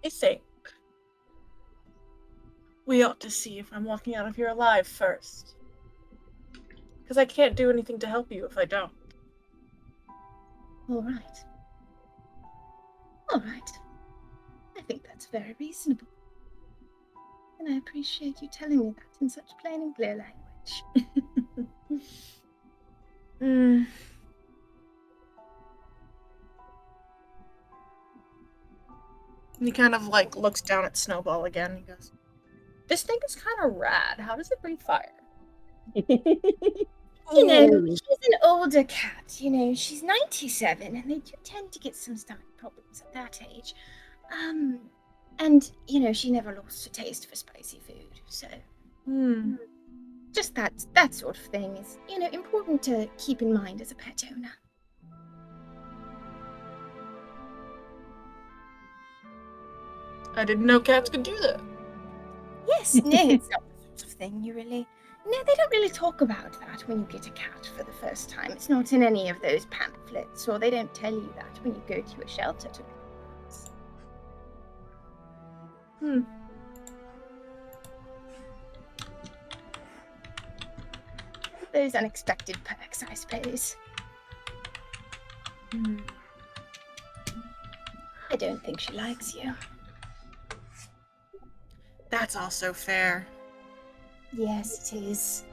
I think we ought to see if I'm walking out of here alive first. Because I can't do anything to help you if I don't. All right. All right. I think that's very reasonable. And I appreciate you telling me that in such plain and clear language. He kind of looks down at Snowball again. He goes, "This thing is kind of rad. How does it breathe fire?" She's an older cat. She's 97, and they do tend to get some stomach problems at that age. And she never lost her taste for spicy food, so just that sort of thing is, important to keep in mind as a pet owner. I didn't know cats could do that. Yes, no, it's not the sort of thing you really... No, they don't really talk about that when you get a cat for the first time. It's not in any of those pamphlets, or they don't tell you that when you go to a shelter to pick cats. those unexpected perks, I suppose. I don't think she likes you. That's also fair. Yes, it is.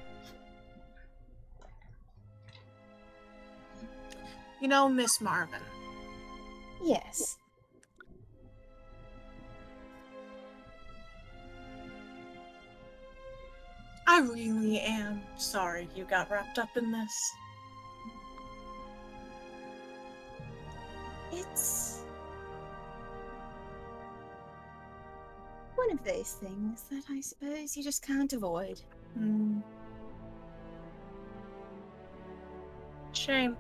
You know, Miss Marvin. Yes. I really am sorry you got wrapped up in this. It's one of those things that I suppose you just can't avoid. Shame.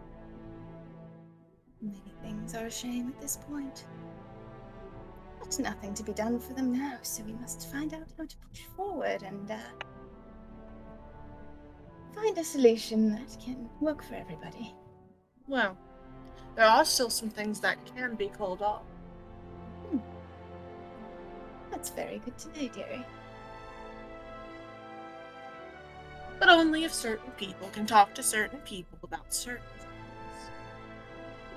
Many things are a shame at this point. There's nothing to be done for them now, so we must find out how to push forward and find a solution that can work for everybody. Well, there are still some things that can be called off. That's very good to know, dearie. But only if certain people can talk to certain people about certain things.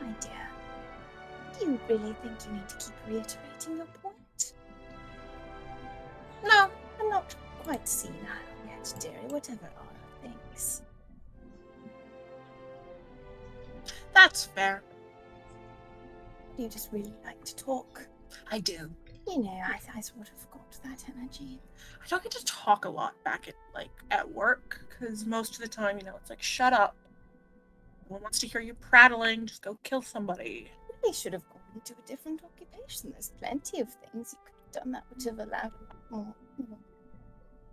My dear, do you really think you need to keep reiterating your point? No, I'm not quite senile yet, dearie, whatever Anna thinks. That's fair. You just really like to talk. I do. You know, I sort of got that energy. I don't get to talk a lot back at work, because most of the time, it's like, shut up. No one wants to hear you prattling, just go kill somebody. You really should have gone into a different occupation. There's plenty of things you could have done that would have allowed more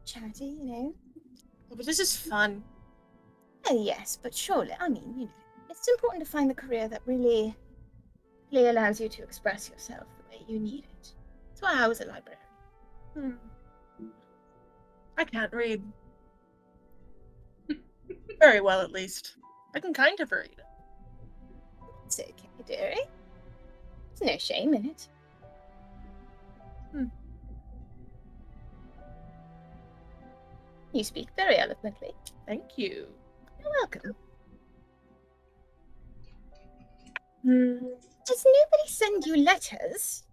chatty, Oh, but this is fun. Oh, yes, but surely, I mean, it's important to find the career that really allows you to express yourself the way you need it. That's why I was a librarian. I can't read. Very well, at least. I can kind of read. It's okay, dearie. There's no shame in it. You speak very eloquently. Thank you. You're welcome. Does nobody send you letters?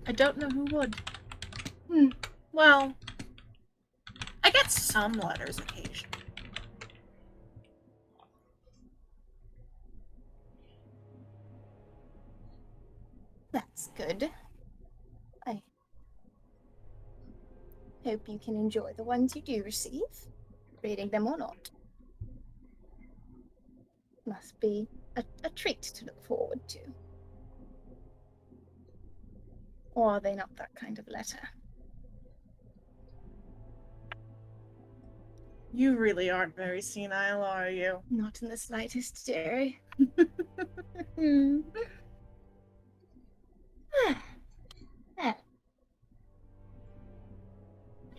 I don't know who would. Well, I get some letters occasionally. That's good. I hope you can enjoy the ones you do receive, reading them or not. Must be a treat to look forward to. Or are they not that kind of letter? You really aren't very senile, are you? Not in the slightest, dearie. Well, I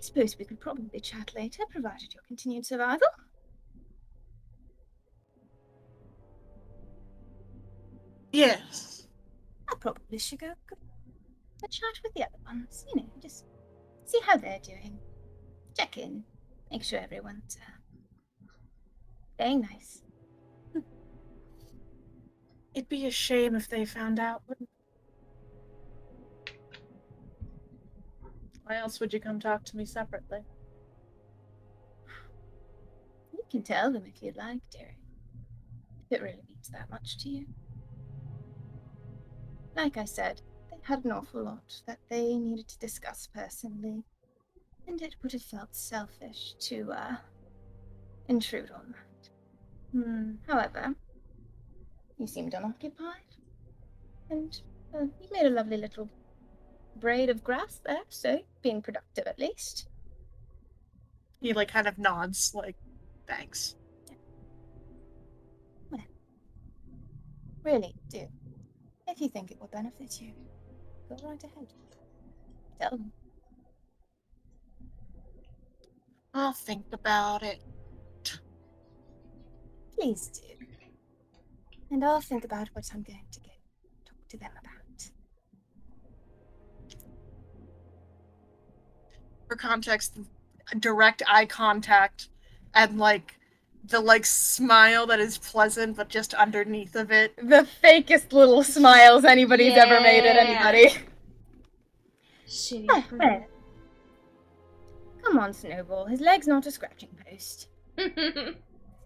suppose we could probably chat later, provided your continued survival. Yes. I probably should go chat with the other ones, just see how they're doing. Check in, make sure everyone's staying nice. It'd be a shame if they found out, wouldn't it? Why else would you come talk to me separately? You can tell them if you'd like, dearie. If it really means that much to you. Like I said, they had an awful lot that they needed to discuss personally, and it would have felt selfish to intrude on that. However, you seemed unoccupied, and you made a lovely little braid of grass there, so being productive at least. He kind of nods, thanks. Well, really do. If you think it will benefit you, go right ahead. Tell them. I'll think about it. Please do. And I'll think about what I'm going to go talk to them about. for context, direct eye contact and the smile that is pleasant but just underneath of it. The fakest little smiles anybody's ever made at anybody. Shitty. Well. Come on, Snowball. His leg's not a scratching post.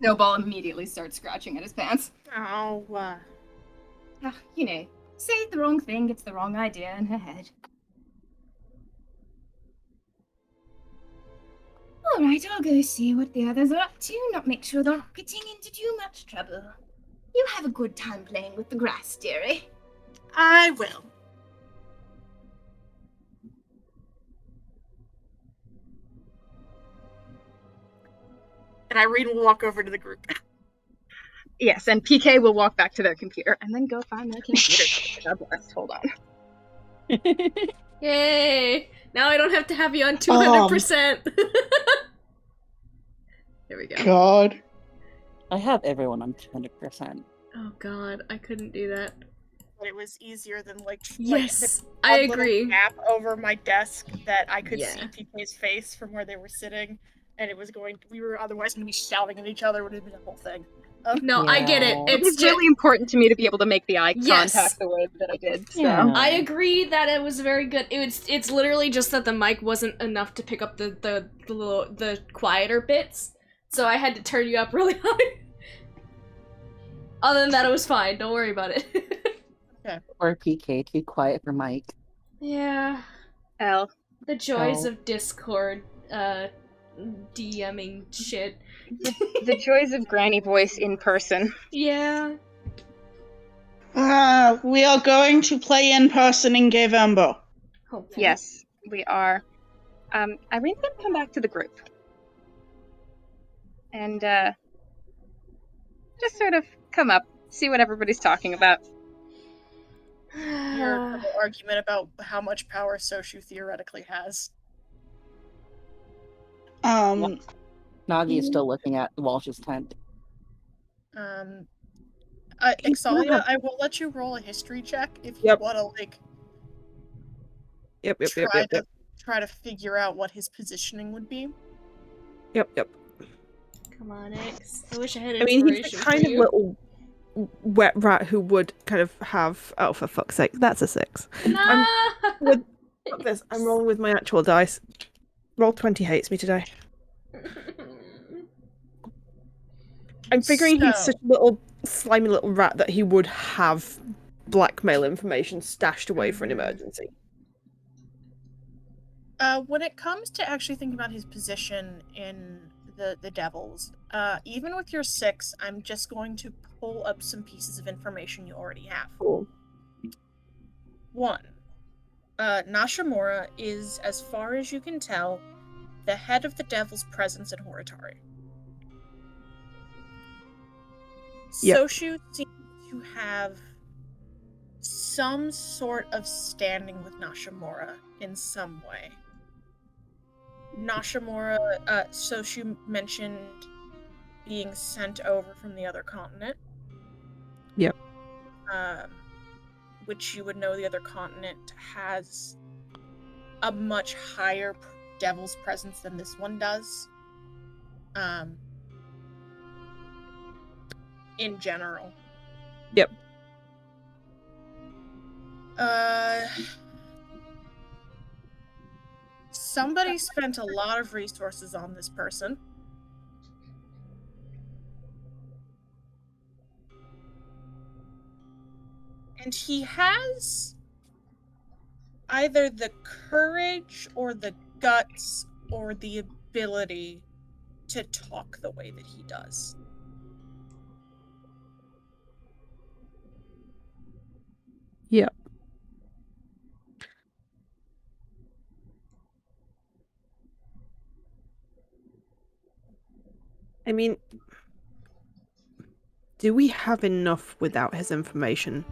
Snowball immediately starts scratching at his pants. Oh, you know, say the wrong thing, gets the wrong idea in her head. Alright, I'll go see what the others are up to, not make sure they're not getting into too much trouble. You have a good time playing with the grass, dearie. I will. And Irene will walk over to the group. Yes, and PK will walk back to their computer and then go find their computer. God bless. Hold on. Yay! Now I don't have to have you on 200%. There we go. God. I have everyone on 200%. Oh god, I couldn't do that. But it was easier than Yes, I agree. Gap over my desk that I could see PK's face from where they were sitting, and we were otherwise going to be shouting at each other. It would have been a whole thing. No, I get it. It's really important to me to be able to make the eye contact the way that I did. So. Yeah. I agree that it was very good. It's literally just that the mic wasn't enough to pick up the quieter bits, so I had to turn you up really high. Other than that, it was fine. Don't worry about it. Okay. Or PK, too quiet for Mike. Yeah. L. The joys of Discord, DMing shit. The joys of Granny voice in person. Yeah. We are going to play in person in November. Hopefully. Yes, we are. Irene's gonna come back to the group. And, just sort of come up, see what everybody's talking about. Your argument about how much power Soshu theoretically has. Nagi is still looking at Walsh's tent. Exalia, I will let you roll a history check if you want to try to figure out what his positioning would be. Yep. Come on, X. I wish I had inspiration. I mean, he's the kind of you. little wet rat who would kind of have. Oh, for fuck's sake, that's a 6. Nah. Fuck this. I'm rolling with my actual dice. Roll 20 hates me today. I'm figuring he's such a little slimy little rat that he would have blackmail information stashed away for an emergency. When it comes to actually thinking about his position in the Devils, even with your 6, I'm just going to pull up some pieces of information you already have. Cool. 1. Nashimura is, as far as you can tell, the head of the Devil's presence in Horitari. Yep. Soshu seems to have some sort of standing with Nashimura in some way. Nashimura, Soshu mentioned being sent over from the other continent. Yep. Which you would know the other continent has a much higher devil's presence than this one does. In general. Yep. Somebody spent a lot of resources on this person. And he has either the courage or the guts or the ability to talk the way that he does. Yep. I mean, do we have enough without his information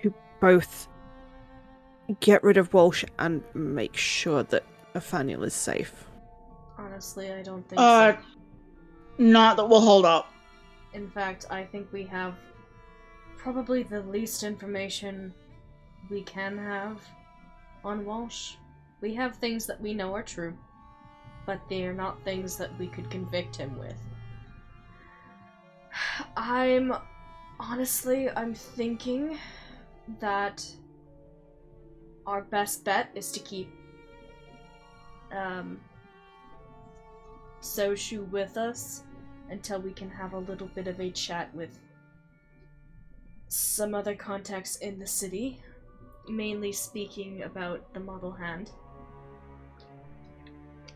to both get rid of Walsh and make sure that Nathaniel is safe? Honestly, I don't think so. Not that will hold up. In fact, I think we have probably the least information we can have on Walsh. We have things that we know are true, but they are not things that we could convict him with. I'm thinking that our best bet is to keep Soshu with us until we can have a little bit of a chat with some other contacts in the city, mainly speaking about the model hand.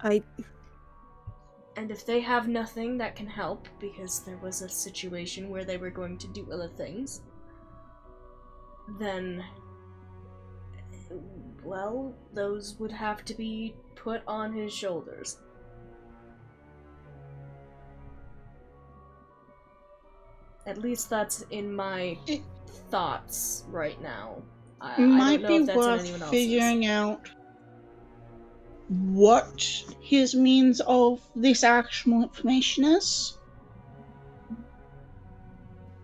And if they have nothing that can help, because there was a situation where they were going to do other things, then, well, those would have to be put on his shoulders. At least that's in my thoughts right now. I don't know if that's in anyone else's. Figuring out what his means of this actual information is.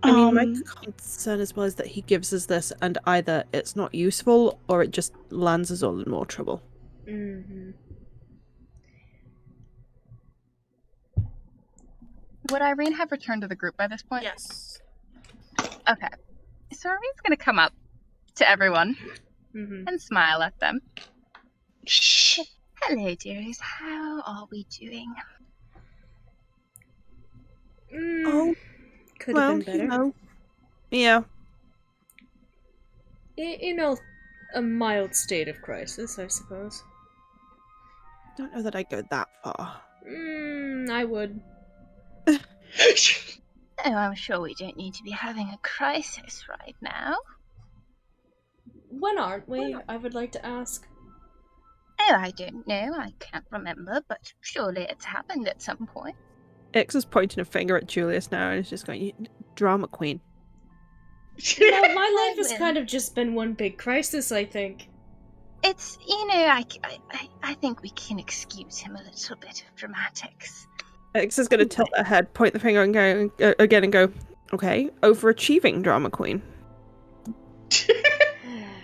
I mean, my concern as well is that he gives us this and either it's not useful or it just lands us all in more trouble. Mm-hmm. Would Irene have returned to the group by this point? Yes. Okay. So Irene's going to come up to everyone and smile at them. Shh. Hello, dearies. How are we doing? Could have been better. You know, yeah. In a mild state of crisis, I suppose. Don't know that I'd go that far. I would. Oh, I'm sure we don't need to be having a crisis right now. When aren't we? I would like to ask. Oh, I don't know. I can't remember, but surely it's happened at some point. X is pointing a finger at Julius now and is just going, drama queen. Well, my life has kind of just been one big crisis, I think. It's, I think we can excuse him a little bit of dramatics. X is going to tilt her head, point the finger and go again and go, okay, overachieving drama queen.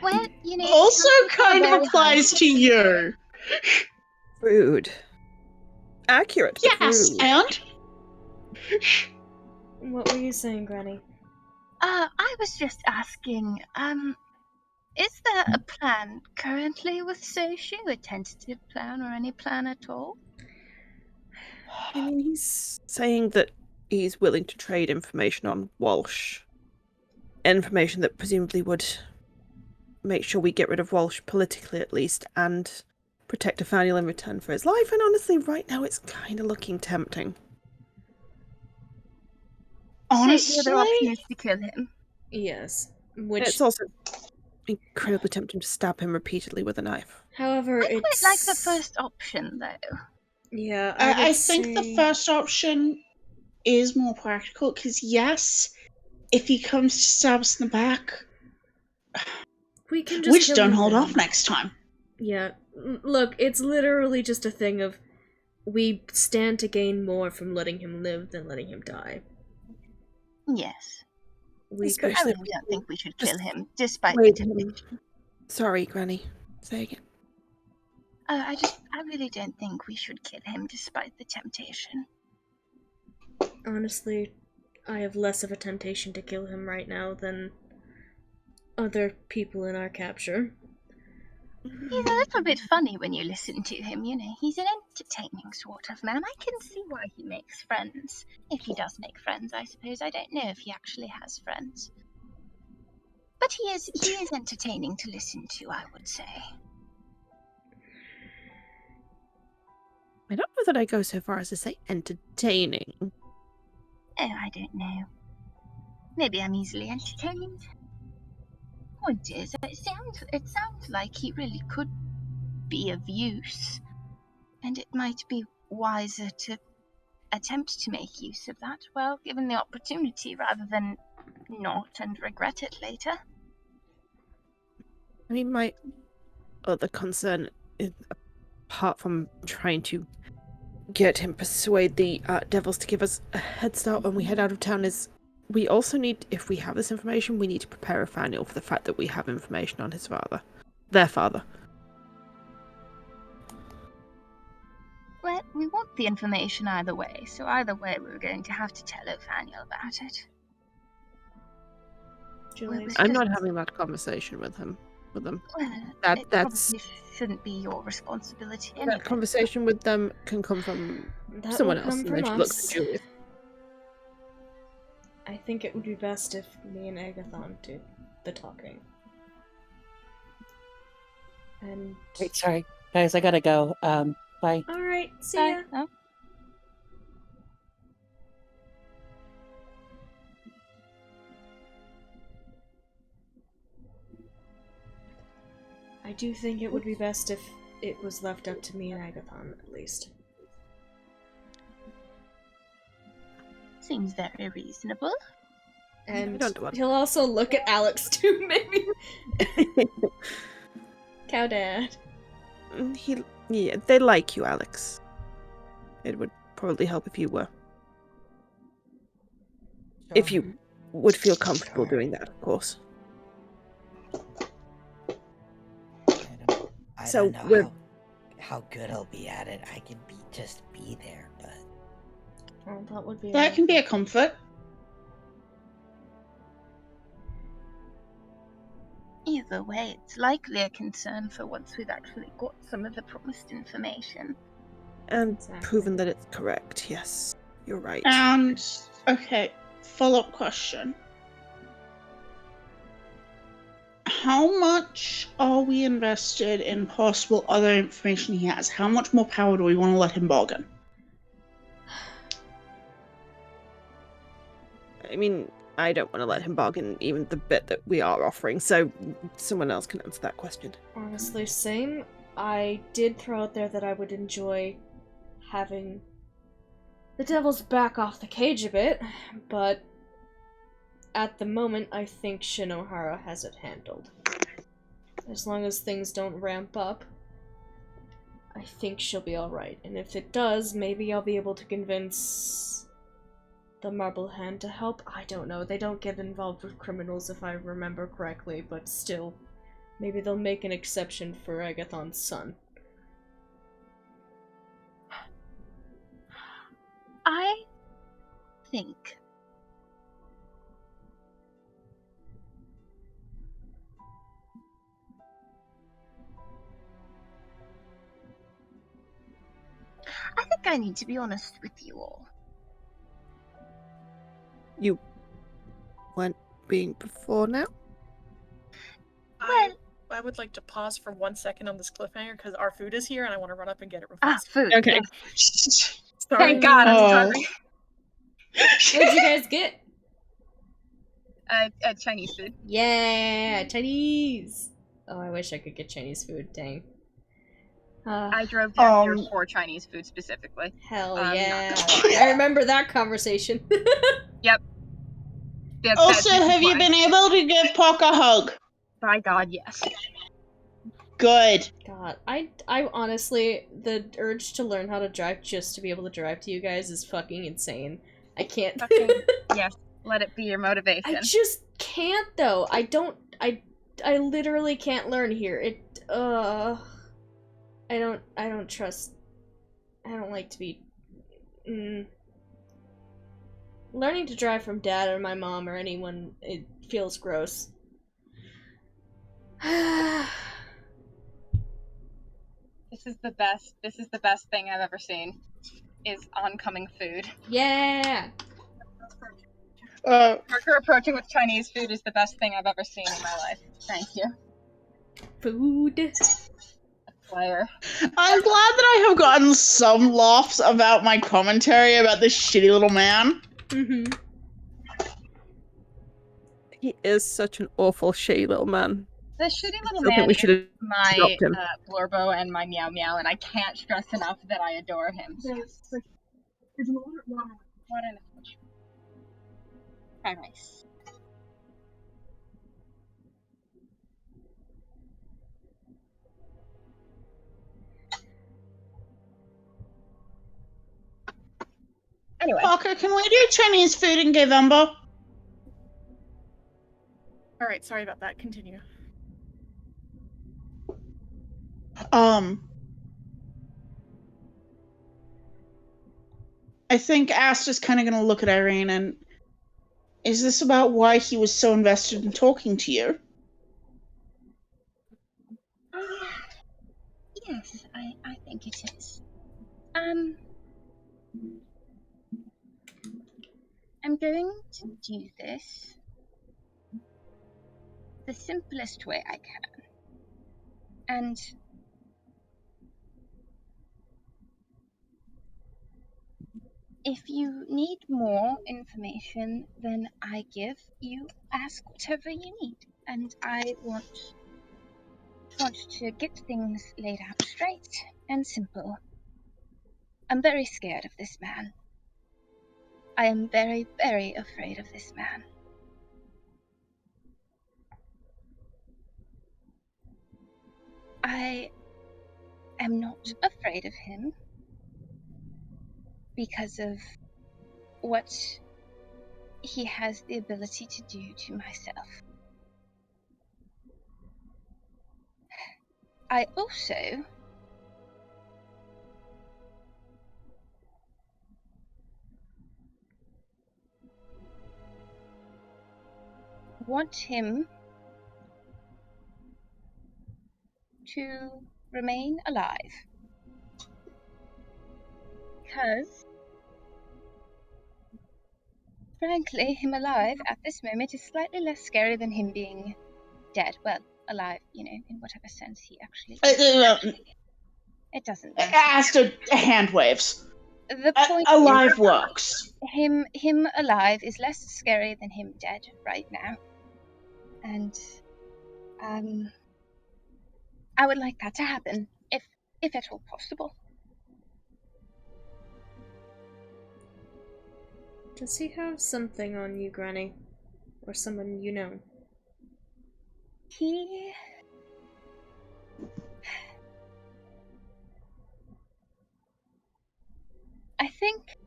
Well, also kind of applies to you. Rude. Accurate. Yes, rude. and? What were you saying, Granny? I was just asking, is there a plan currently with Soshu? A tentative plan or any plan at all? I mean, he's saying that he's willing to trade information on Walsh. Information that presumably would make sure we get rid of Walsh politically at least, and protect Nathaniel in return for his life, and honestly, right now it's kind of looking tempting. Honestly? So the other option is to kill him? Yes. It's also incredibly tempting to stab him repeatedly with a knife. However, I quite like the first option, though. Yeah, I think the first option is more practical, because yes, if he comes to stab us in the back, we can just don't hold off next time. Yeah, look, it's literally just a thing of we stand to gain more from letting him live than letting him die. Yes. I really don't think we should kill him, despite the temptation. Sorry, Granny. Say again. I really don't think we should kill him, despite the temptation. Honestly, I have less of a temptation to kill him right now than other people in our capture. He's a little bit funny when you listen to him, He's an entertaining sort of man. I can see why he makes friends. If he does make friends, I suppose. I don't know if he actually has friends. But he is entertaining to listen to, I would say. I don't know that I go so far as to say entertaining. Oh, I don't know. Maybe I'm easily entertained. Point is, it sounds like he really could be of use, and it might be wiser to attempt to make use of that, well, given the opportunity, rather than not and regret it later. I mean, my other concern, apart from trying to get him persuade the devils to give us a head start when we head out of town, is we also need, if we have this information, we need to prepare Nathaniel for the fact that we have information on his father. Their father. we want the information either way, so either way we're going to have to tell Othaniel about it. I'm not having that conversation with him. Well, that's probably shouldn't be your responsibility anyway. That conversation with them can come from someone else. Come and from then she looks us. at Julius. I think it would be best if me and Agathon did the talking. And wait, sorry, guys, I gotta go. Bye. All right, see ya. ya. I do think it would be best if it was left up to me and Agathon, at least. Seems very reasonable. And he'll also look at Alex too, maybe. Cow Dad. Yeah, they like you, Alex. It would probably help if you were. Sure. If you would feel comfortable doing that, of course. I don't know how good I'll be at it. I can just be there, but oh, that would be. That can be a comfort. Either way, it's likely a concern for once we've actually got some of the promised information. And proven that it's correct. Yes, you're right. And okay, follow-up question. How much are we invested in possible other information he has? How much more power do we want to let him bargain? I mean, I don't want to let him bargain even the bit that we are offering, so someone else can answer that question. Honestly, same. I did throw out there that I would enjoy having the devil's back off the cage a bit, but at the moment, I think Shinohara has it handled. As long as things don't ramp up, I think she'll be alright. And if it does, maybe I'll be able to convince the Marble Hand to help. I don't know. They don't get involved with criminals if I remember correctly, but still. Maybe they'll make an exception for Agathon's son. I think I need to be honest with you all. You weren't being before now? I would like to pause for 1 second on this cliffhanger because our food is here and I want to run up and get it real fast. Food. Okay. Yes. Sorry. Thank God, I'm sorry. What'd you guys get? Chinese food. Yeah, Chinese! Oh, I wish I could get Chinese food, dang. I drove down here for Chinese food specifically. Hell yeah. I remember that conversation. Yep. Also, have you been able to give Pock a hug? By God, yes. Good. God, I honestly, the urge to learn how to drive just to be able to drive to you guys is fucking insane. I can't. Yes, let it be your motivation. I just can't though. I literally can't learn here. I don't trust. I don't like to be. Learning to drive from dad or my mom or anyone, it feels gross. This is the best thing I've ever seen. Is oncoming food. Yeah. Parker approaching with Chinese food is the best thing I've ever seen in my life. Thank you. Food. Player. I'm glad that I have gotten some laughs about my commentary about this shitty little man. Mm-hmm. He is such an awful, shitty little man. The shitty little man is my Blorbo and my Meow Meow, and I can't stress enough that I adore him. What an image. Very nice. Anyway. Parker, can we do Chinese food in November? Alright, sorry about that. Continue. I think Aster's kind of going to look at Irene and... Is this about why he was so invested in talking to you? Yes, I think it is. I'm going to do this the simplest way I can. And if you need more information than I give, you ask whatever you need. And I want to get things laid out straight and simple. I'm very scared of this man. I am very, very afraid of this man. I am not afraid of him because of what he has the ability to do to myself. I also want him to remain alive. Because, frankly, him alive at this moment is slightly less scary than him being dead. Well, alive, you know, in whatever sense he actually is. It doesn't matter. Aster hand waves. The point alive is, works. Him alive is less scary than him dead right now. And I would like that to happen, if at all possible. Does he have something on you, Granny? Or someone you know? I think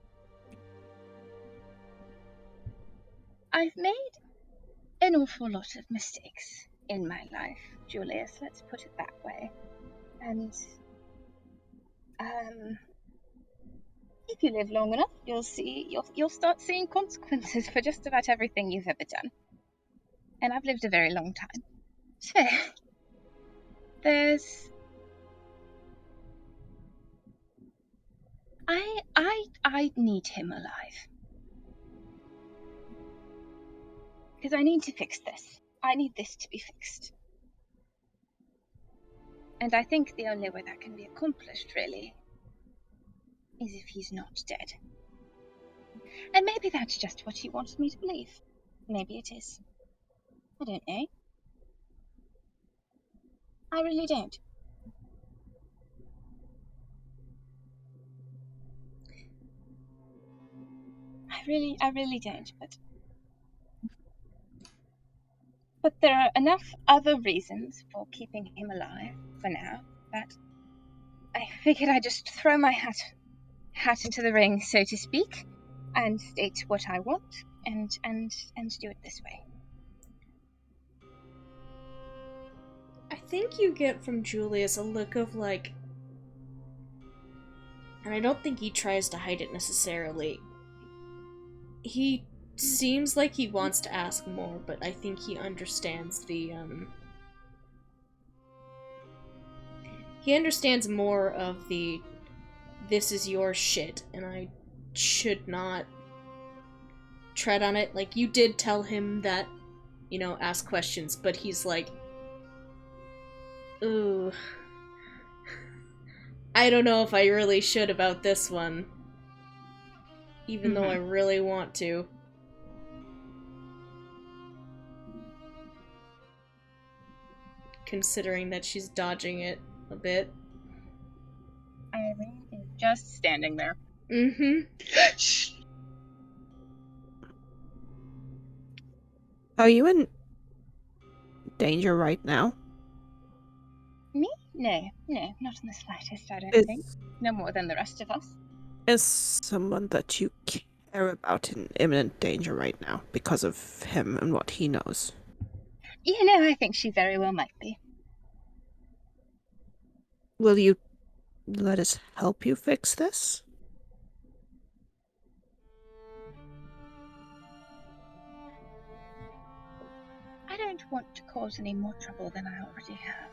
I've made an awful lot of mistakes in my life, Julius, let's put it that way. And, if you live long enough, you'll start seeing consequences for just about everything you've ever done. And I've lived a very long time. So, there's... I need him alive. Because I need to fix this. I need this to be fixed. And I think the only way that can be accomplished, really, is if he's not dead. And maybe that's just what he wants me to believe. Maybe it is. I don't know. I really don't. I really don't, but there are enough other reasons for keeping him alive for now that I figured I'd just throw my hat into the ring, so to speak, and state what I want and do it this way. I think you get from Julius a look of like, and I don't think he tries to hide it necessarily. He seems like he wants to ask more, but I think he understands he understands more of the this is your shit and I should not tread on it. Like, you did tell him that, you know, ask questions, but he's like, ooh, I don't know if I really should about this one, even though I really want to. Considering that she's dodging it a bit. Irene is just standing there. Are you in danger right now? Me? No, not in the slightest, I don't think. No more than the rest of us. Is someone that you care about in imminent danger right now because of him and what he knows? You know, I think she very well might be. Will you let us help you fix this? don't want to cause any more trouble than I already have.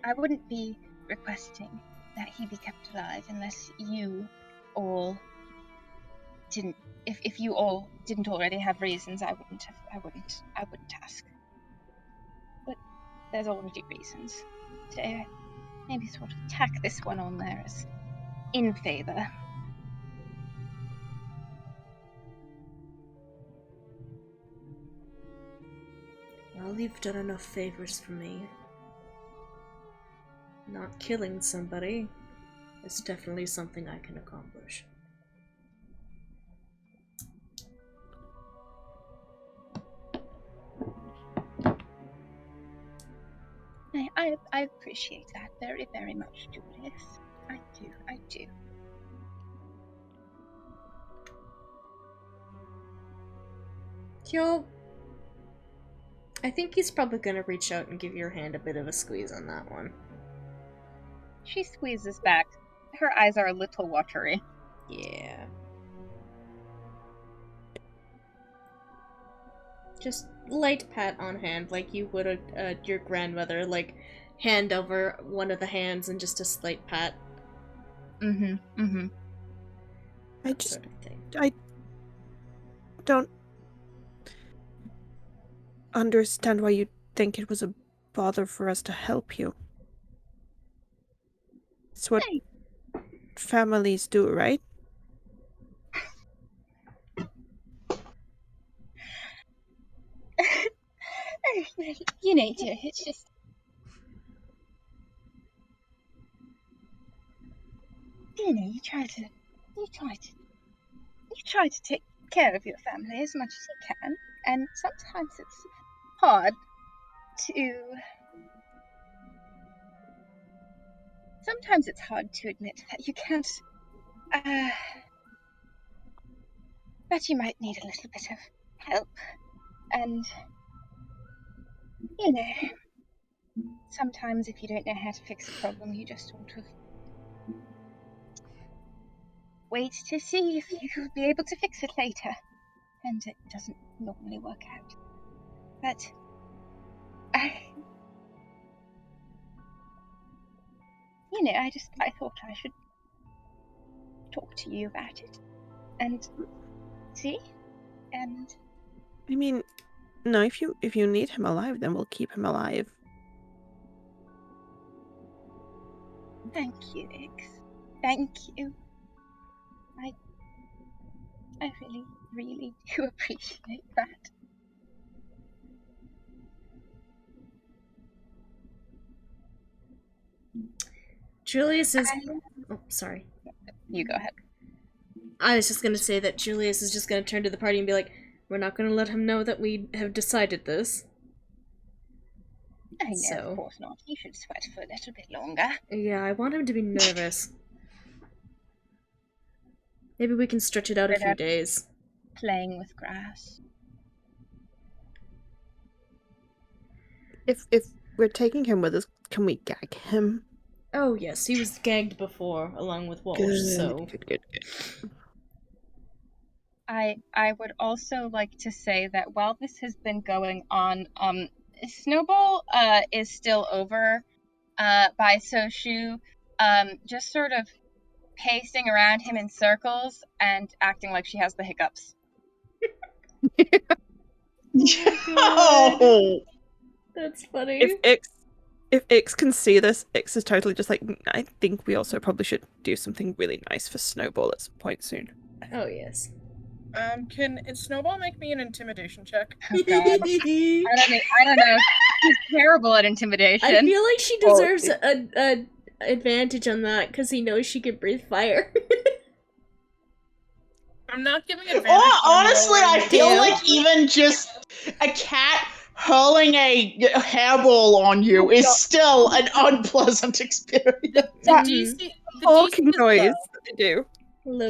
I wouldn't be requesting that he be kept alive unless you all didn't. If you all didn't already have reasons, I wouldn't ask. But there's already reasons. So maybe sort of tack this one on there as in favor. Well, you've done enough favors for me. Not killing somebody is definitely something I can accomplish. I appreciate that very, very much, Julius. I do. Yo, I think he's probably gonna reach out and give your hand a bit of a squeeze on that one. She squeezes back. Her eyes are a little watery. Yeah. Just light pat on hand, like you would your grandmother, like hand over one of the hands and just a slight pat. I just, sort of thing. I don't understand why you think it was a bother for us to help you. It's what families do, right? You know, dear, it's just... You know, you try to take care of your family as much as you can, and sometimes it's hard to admit that you can't, that you might need a little bit of help, and, you know, sometimes if you don't know how to fix a problem, you just sort of wait to see if you'll be able to fix it later, and it doesn't normally work out. But you know, I thought I should talk to you about it, and see, and... I mean, no, if you need him alive, then we'll keep him alive. Thank you, Ix. Thank you. I really, really do appreciate that. Julius is... Oh, sorry. You go ahead. I was just gonna say that Julius is just gonna turn to the party and be like, we're not gonna let him know that we have decided this. I know, of course not. You should sweat for a little bit longer. Yeah, I want him to be nervous. Maybe we can stretch it out a few days. Playing with grass. If we're taking him with us, can we gag him? Oh yes, he was gagged before, along with Walsh, so... Good. I would also like to say that while this has been going on, Snowball is still over by Soshu, just sort of pacing around him in circles and acting like she has the hiccups. Oh, that's funny. If Ix can see this, Ix is totally just like, I think we also probably should do something really nice for Snowball at some point soon. Oh yes. Can Snowball make me an intimidation check? Oh, God. I don't know. She's terrible at intimidation. I feel like she deserves a advantage on that because he knows she can breathe fire. I'm not giving advantage. Honestly, I feel like even just a cat hurling a hairball on you is still an unpleasant experience. The Hawking noise that they do.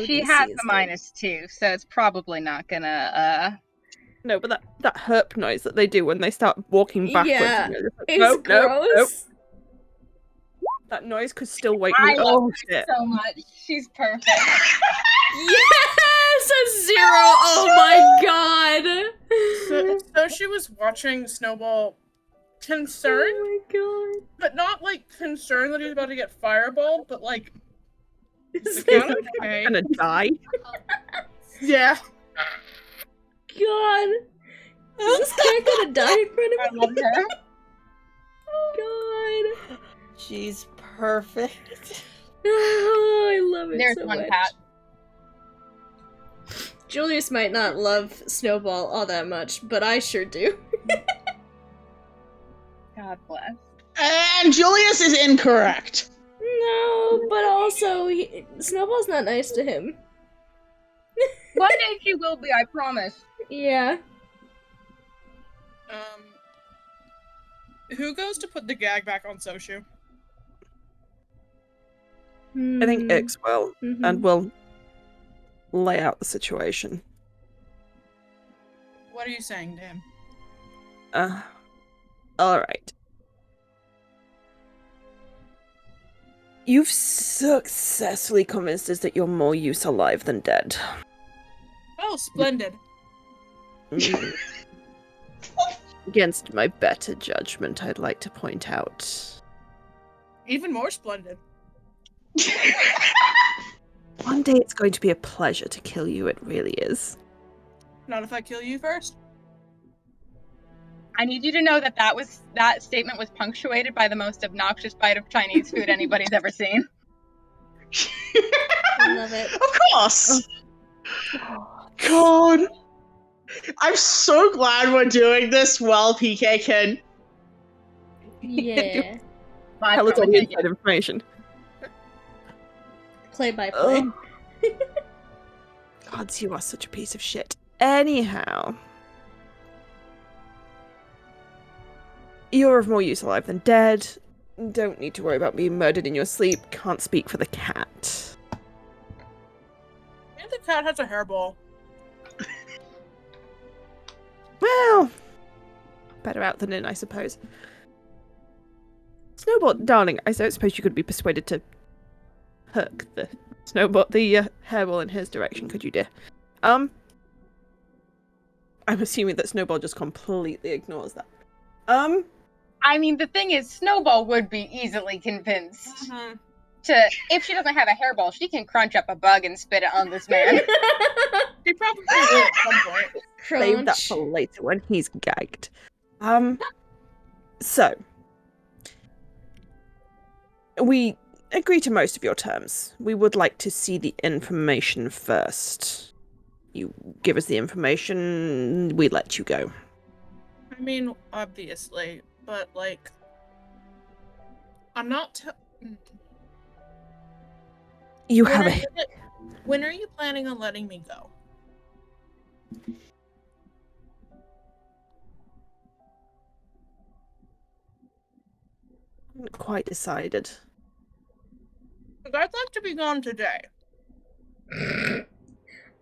She has a -2, so it's probably not gonna, No, but that herp noise that they do when they start walking backwards. Yeah, like, it's gross. Nope. That noise could still wake me up. I love her so much. She's perfect. Yes! says 0. Oh my god. So she was watching Snowball concerned. Oh my god. But not like concerned that he's about to get fireballed, but like Is the cat okay? Gonna die? Yeah. God. Is this cat gonna die in front of me? I love her. God. She's perfect. Oh, I love it There's so one much. cat. Julius might not love Snowball all that much, but I sure do. God bless. And Julius is incorrect. No, but also, Snowball's not nice to him. One day she will be, I promise. Yeah. Who goes to put the gag back on Soshu? I think Ix will, and will lay out the situation. What are you saying to him? Alright. You've successfully convinced us that you're more use alive than dead. Oh, splendid. Against my better judgment, I'd like to point out. Even more splendid. One day it's going to be a pleasure to kill you, it really is. Not if I kill you first. I need you to know that that statement was punctuated by the most obnoxious bite of Chinese food anybody's ever seen. I love it. Of course. God. I'm so glad we're doing this while PK can. Yeah. Tell us all the inside information. Play by play. Gods, you are such a piece of shit. Anyhow. You're of more use alive than dead. Don't need to worry about being murdered in your sleep. Can't speak for the cat. And the cat has a hairball. Well, better out than in, I suppose. Snowball, darling, I don't suppose you could be persuaded to hook the hairball in his direction, could you, dear? I'm assuming that Snowball just completely ignores that. I mean, the thing is, Snowball would be easily convinced if she doesn't have a hairball, she can crunch up a bug and spit it on this man. She probably will at some point. Save that for later when he's gagged. So. We agree to most of your terms. We would like to see the information first. You give us the information, we let you go. I mean, obviously, but like, I'm not. You have a. When are you planning on letting me go? I haven't quite decided. I'd like to be gone today.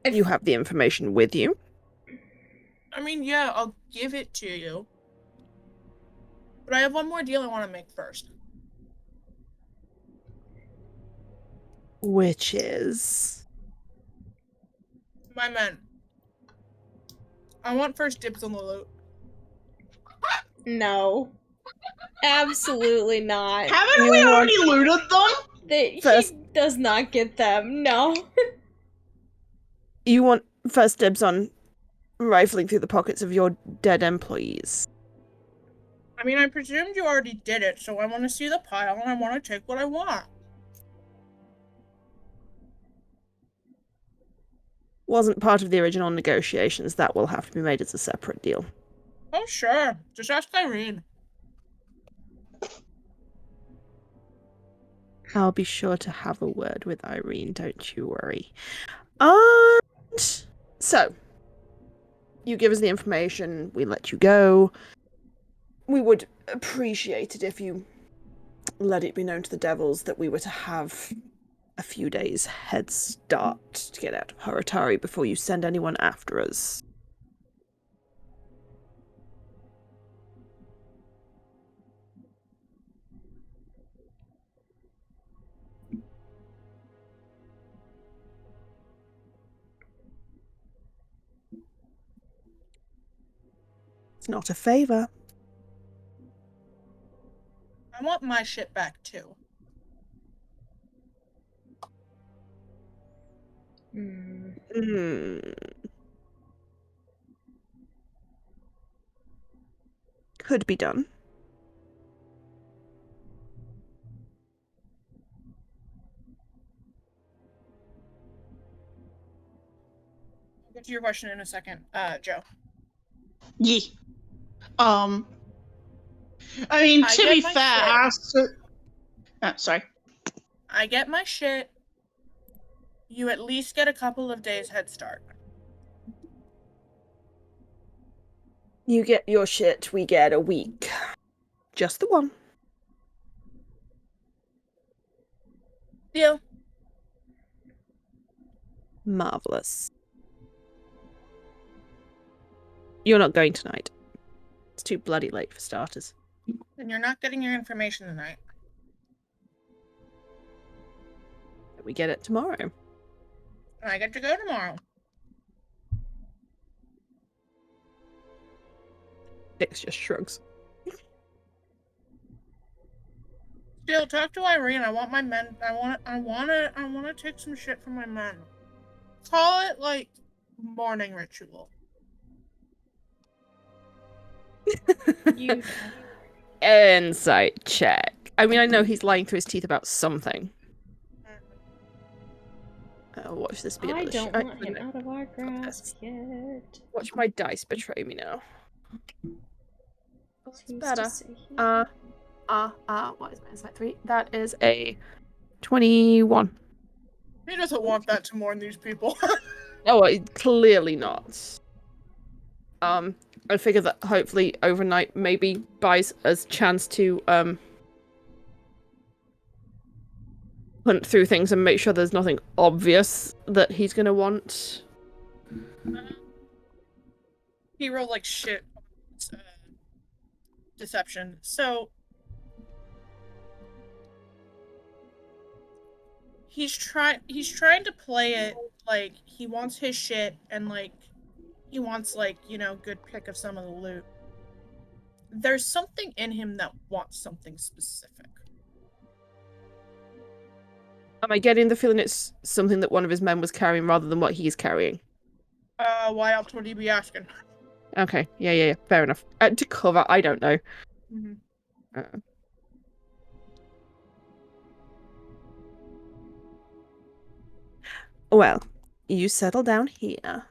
You have the information with you? I mean, yeah, I'll give it to you. But I have one more deal I want to make first. Which is? My men. I want first dibs on the loot. No. Absolutely not. Haven't we already looted them? He does not get them, no. You want first dibs on rifling through the pockets of your dead employees? I mean, I presumed you already did it, so I want to see the pile and I want to take what I want. Wasn't part of the original negotiations. That will have to be made as a separate deal. Oh, sure. Just ask Irene. I'll be sure to have a word with Irene, don't you worry. And so, you give us the information, we let you go. We would appreciate it if you let it be known to the devils that we were to have a few days head start to get out of Horitari before you send anyone after us. It's not a favor. I want my shit back too. Could be done. I'll get to your question in a second, Joe. Yeah. I mean, to be fair, sorry. I get my shit. You at least get a couple of days head start. You get your shit, we get a week. Just the one. Deal. Marvelous. You're not going tonight. It's too bloody late for starters. And you're not getting your information tonight. We get it tomorrow. I get to go tomorrow. Dix just shrugs. Still, talk to Irene. I want my men. I want to take some shit from my men. Call it like morning ritual. Insight check. I mean, I know he's lying through his teeth about something. Watch this be I don't want him out of our grasp yet. Watch my dice betray me now. What's better? What is my insight 3? That is a 21. He doesn't want that to mourn these people. No, clearly not. I figure that hopefully overnight maybe buys us chance to hunt through things and make sure there's nothing obvious that he's gonna want. He rolled like shit. Deception. So he's trying to play it like he wants his shit and like he wants like, you know, good pick of some of the loot. There's something in him that wants something specific. Am I getting the feeling it's something that one of his men was carrying rather than what he's carrying? Why else would he be asking? Okay, yeah, fair enough. To cover, I don't know. Well, you settle down here.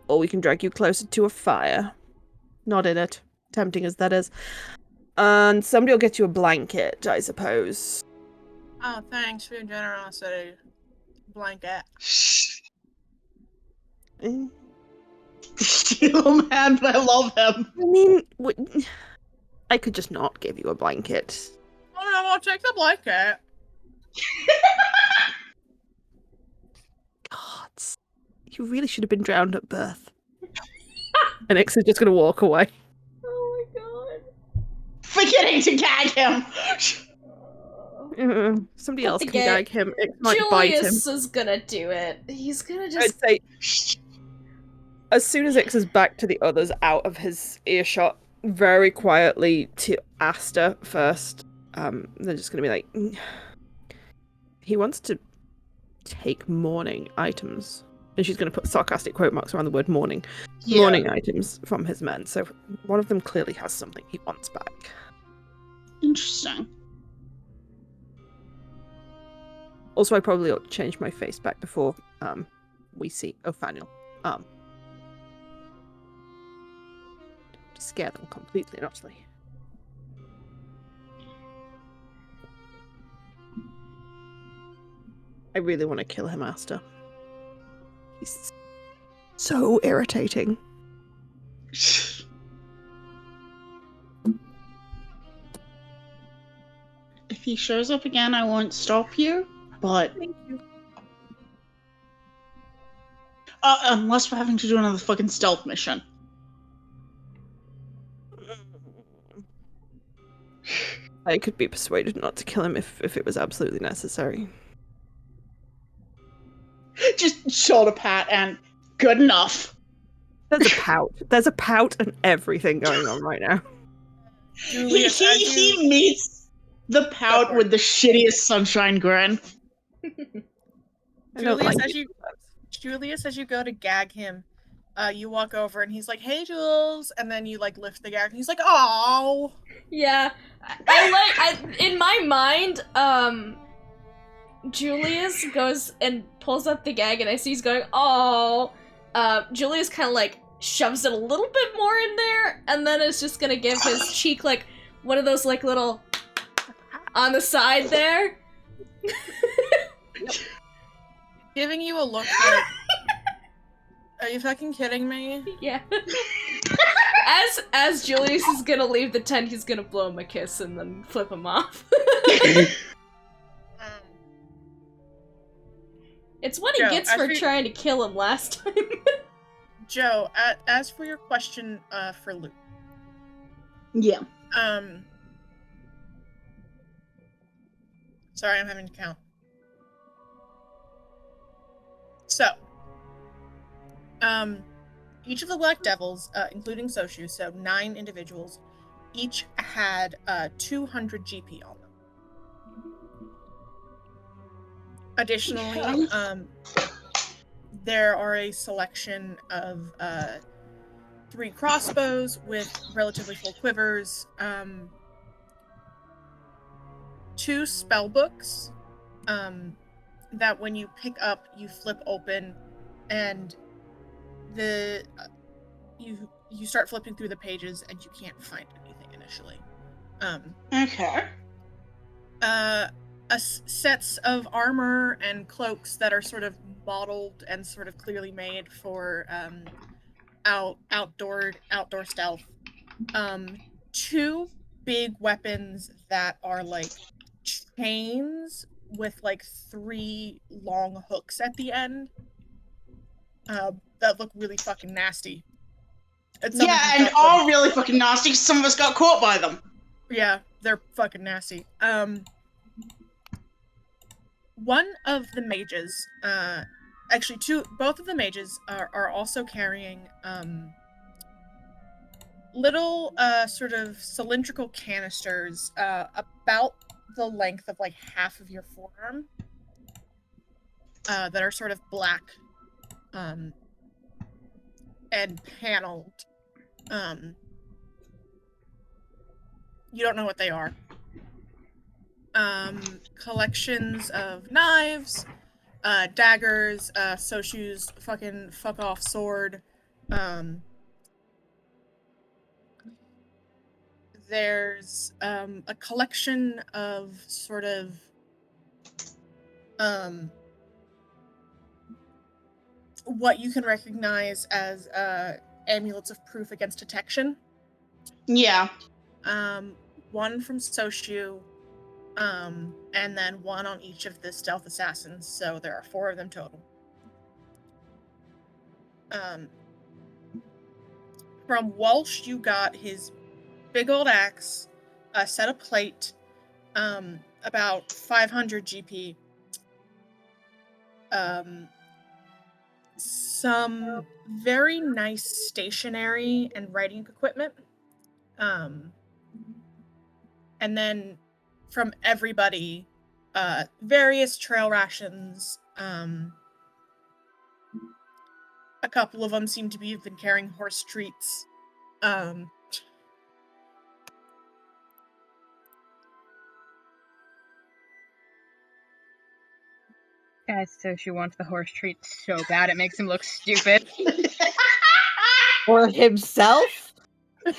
Or we can drag you closer to a fire. Not in it. Tempting as that is. And somebody will get you a blanket, I suppose. Oh, thanks for your generosity. Blanket. Still mad, but I love him. I mean, I could just not give you a blanket. Oh no, I'll take the blanket. God, you really should have been drowned at birth. And Ix is just going to walk away. Oh my god. Forgetting to gag him. Somebody else can gag him. Ix might bite him. Julius is gonna do it. He's gonna just... I'd say, as soon as Ix is back to the others out of his earshot, very quietly to Asta first, they're just going to be like, he wants to take mourning items. And she's going to put sarcastic quote marks around the word mourning. Yeah. Mourning items from his men. So one of them clearly has something he wants back. Interesting. Also, I probably ought to change my face back before we see Othaniel. To scare them completely and utterly. I really want to kill him, Asta. He's so irritating. If he shows up again, I won't stop you, but... Thank you. Unless we're having to do another fucking stealth mission. I could be persuaded not to kill him if it was absolutely necessary. Just shoulder pat and good enough. There's a pout. There's a pout and everything going on right now. Julius, he meets the pout with the shittiest sunshine grin. Julius, as you go to gag him, you walk over and he's like, "Hey, Jules," and then you like lift the gag and he's like, "Oh." Yeah, I in my mind, Julius goes and pulls up the gag and I see he's going, "Oh." Julius kind of like shoves it a little bit more in there, and then is just gonna give his cheek like one of those like little on the side there. Giving you a look like, are you fucking kidding me? Yeah. As Julius is gonna leave the tent, he's gonna blow him a kiss and then flip him off. It's what he gets for trying to kill him last time. Joe, as for your question for Luke. Yeah. Sorry, I'm having to count. So, each of the Black Devils, including Soshu, so 9 individuals, each had 200 GP on them. Additionally, there are a selection of 3 crossbows with relatively full quivers, 2 spell books that when you pick up, you flip open, and you start flipping through the pages, and you can't find anything initially. Okay. Sets of armor and cloaks that are sort of modeled and sort of clearly made for outdoor stealth. 2 big weapons that are like chains with like 3 long hooks at the end that look really fucking nasty. And all really fucking nasty. Some of us got caught by them. Yeah, they're fucking nasty. One of the mages, actually both of the mages are also carrying little sort of cylindrical canisters about the length of like half of your forearm that are sort of black and paneled. You don't know what they are. Collections of knives, daggers, Soshu's fucking fuck off sword. There's a collection of sort of what you can recognize as amulets of proof against detection. Yeah. One from Soshu, and then 1 on each of the stealth assassins, so there are 4 of them total. From Walsh, you got his big old axe, a set of plate, about 500 GP, some very nice stationery and writing equipment, and then from everybody, various trail rations. A couple of them seem to have been carrying horse treats. Guys, so she wants the horse treat so bad it makes him look stupid. For himself? They're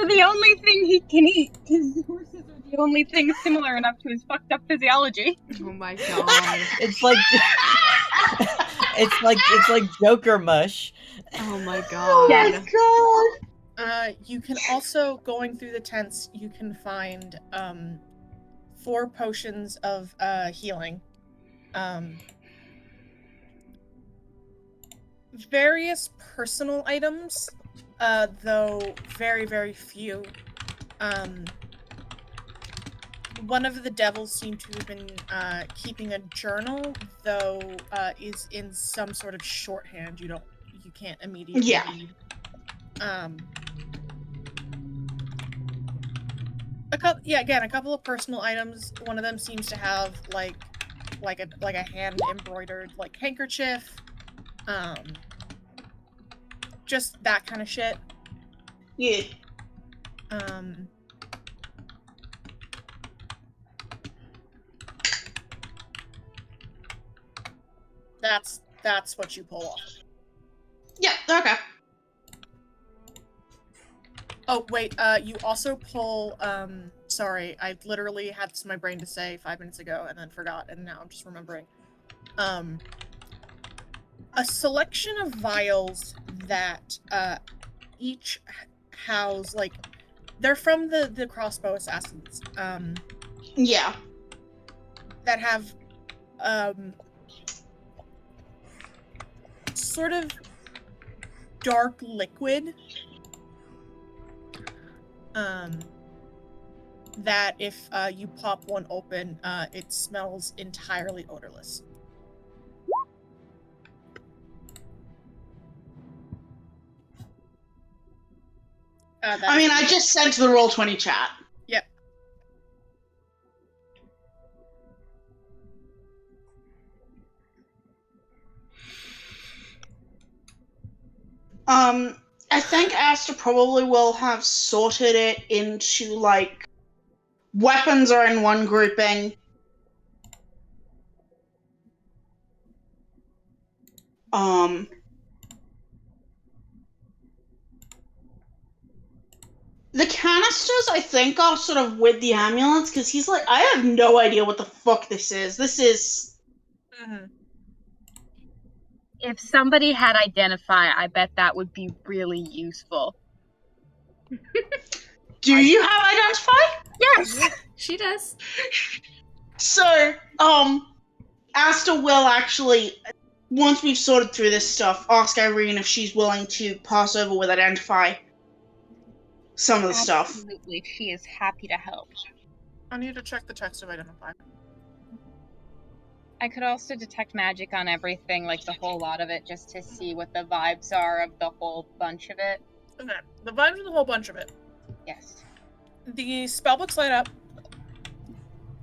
the only thing he can eat, because horses are the only thing similar enough to his fucked up physiology. Oh my god. It's like it's like Joker mush. Oh my god. Yes. You can also, going through the tents, you can find 4 potions of healing. Various personal items, though very, very few. one of the devils seem to have been keeping a journal, though is in some sort of shorthand. You can't immediately read. Again, a couple of personal items. One of them seems to have like a hand embroidered like handkerchief. Just that kind of shit. Yeah. That's what you pull off. Yeah, okay. Oh, wait, you also pull, sorry, I literally had this in my brain to say 5 minutes ago and then forgot, and now I'm just remembering. A selection of vials that, each house, like, they're from the crossbow assassins, yeah. That have, sort of dark liquid, that if you pop one open, it smells entirely odorless. I mean, I just sent the Roll20 chat. Yep. I think Asta probably will have sorted it into, like, weapons are in one grouping. The canisters, I think, are sort of with the amulets, because he's like, I have no idea what the fuck this is. This is... If somebody had Identify, I bet that would be really useful. Do you have Identify? Yes! Yeah, she does. So, Asta will actually, once we've sorted through this stuff, ask Irene if she's willing to pass over with Identify some of the stuff. Absolutely, she is happy to help. I need to check the text of Identify. I could also detect magic on everything, like the whole lot of it, just to see what the vibes are of the whole bunch of it. Okay, the vibes of the whole bunch of it. Yes. The spellbooks light up,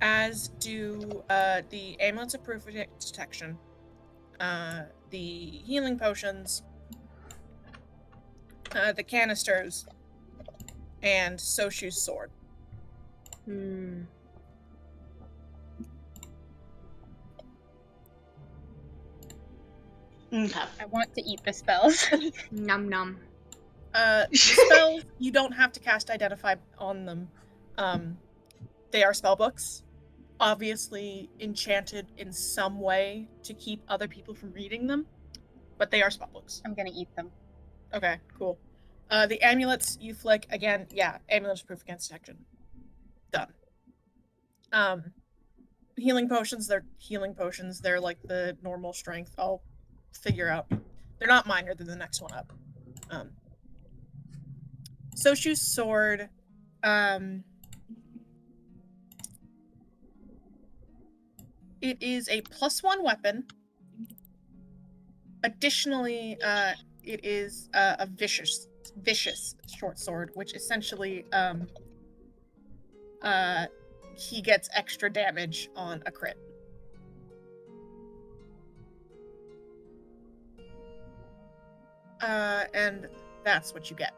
as do the amulets of proof detection, the healing potions, the canisters, and Soshu's sword. Okay. I want to eat the spells. Num num. The spells, you don't have to cast Identify on them. They are spellbooks, obviously enchanted in some way to keep other people from reading them, but they are spellbooks. I'm gonna eat them. Okay, cool. The amulets you flick, again, yeah, amulets proof against detection. Done. Healing potions, they're healing potions. They're like the normal strength. I'll figure out. They're not minor, they're the next one up. Soshu's sword, it is a +1 weapon. Additionally, it is a vicious short sword, which essentially, he gets extra damage on a crit. And that's what you get.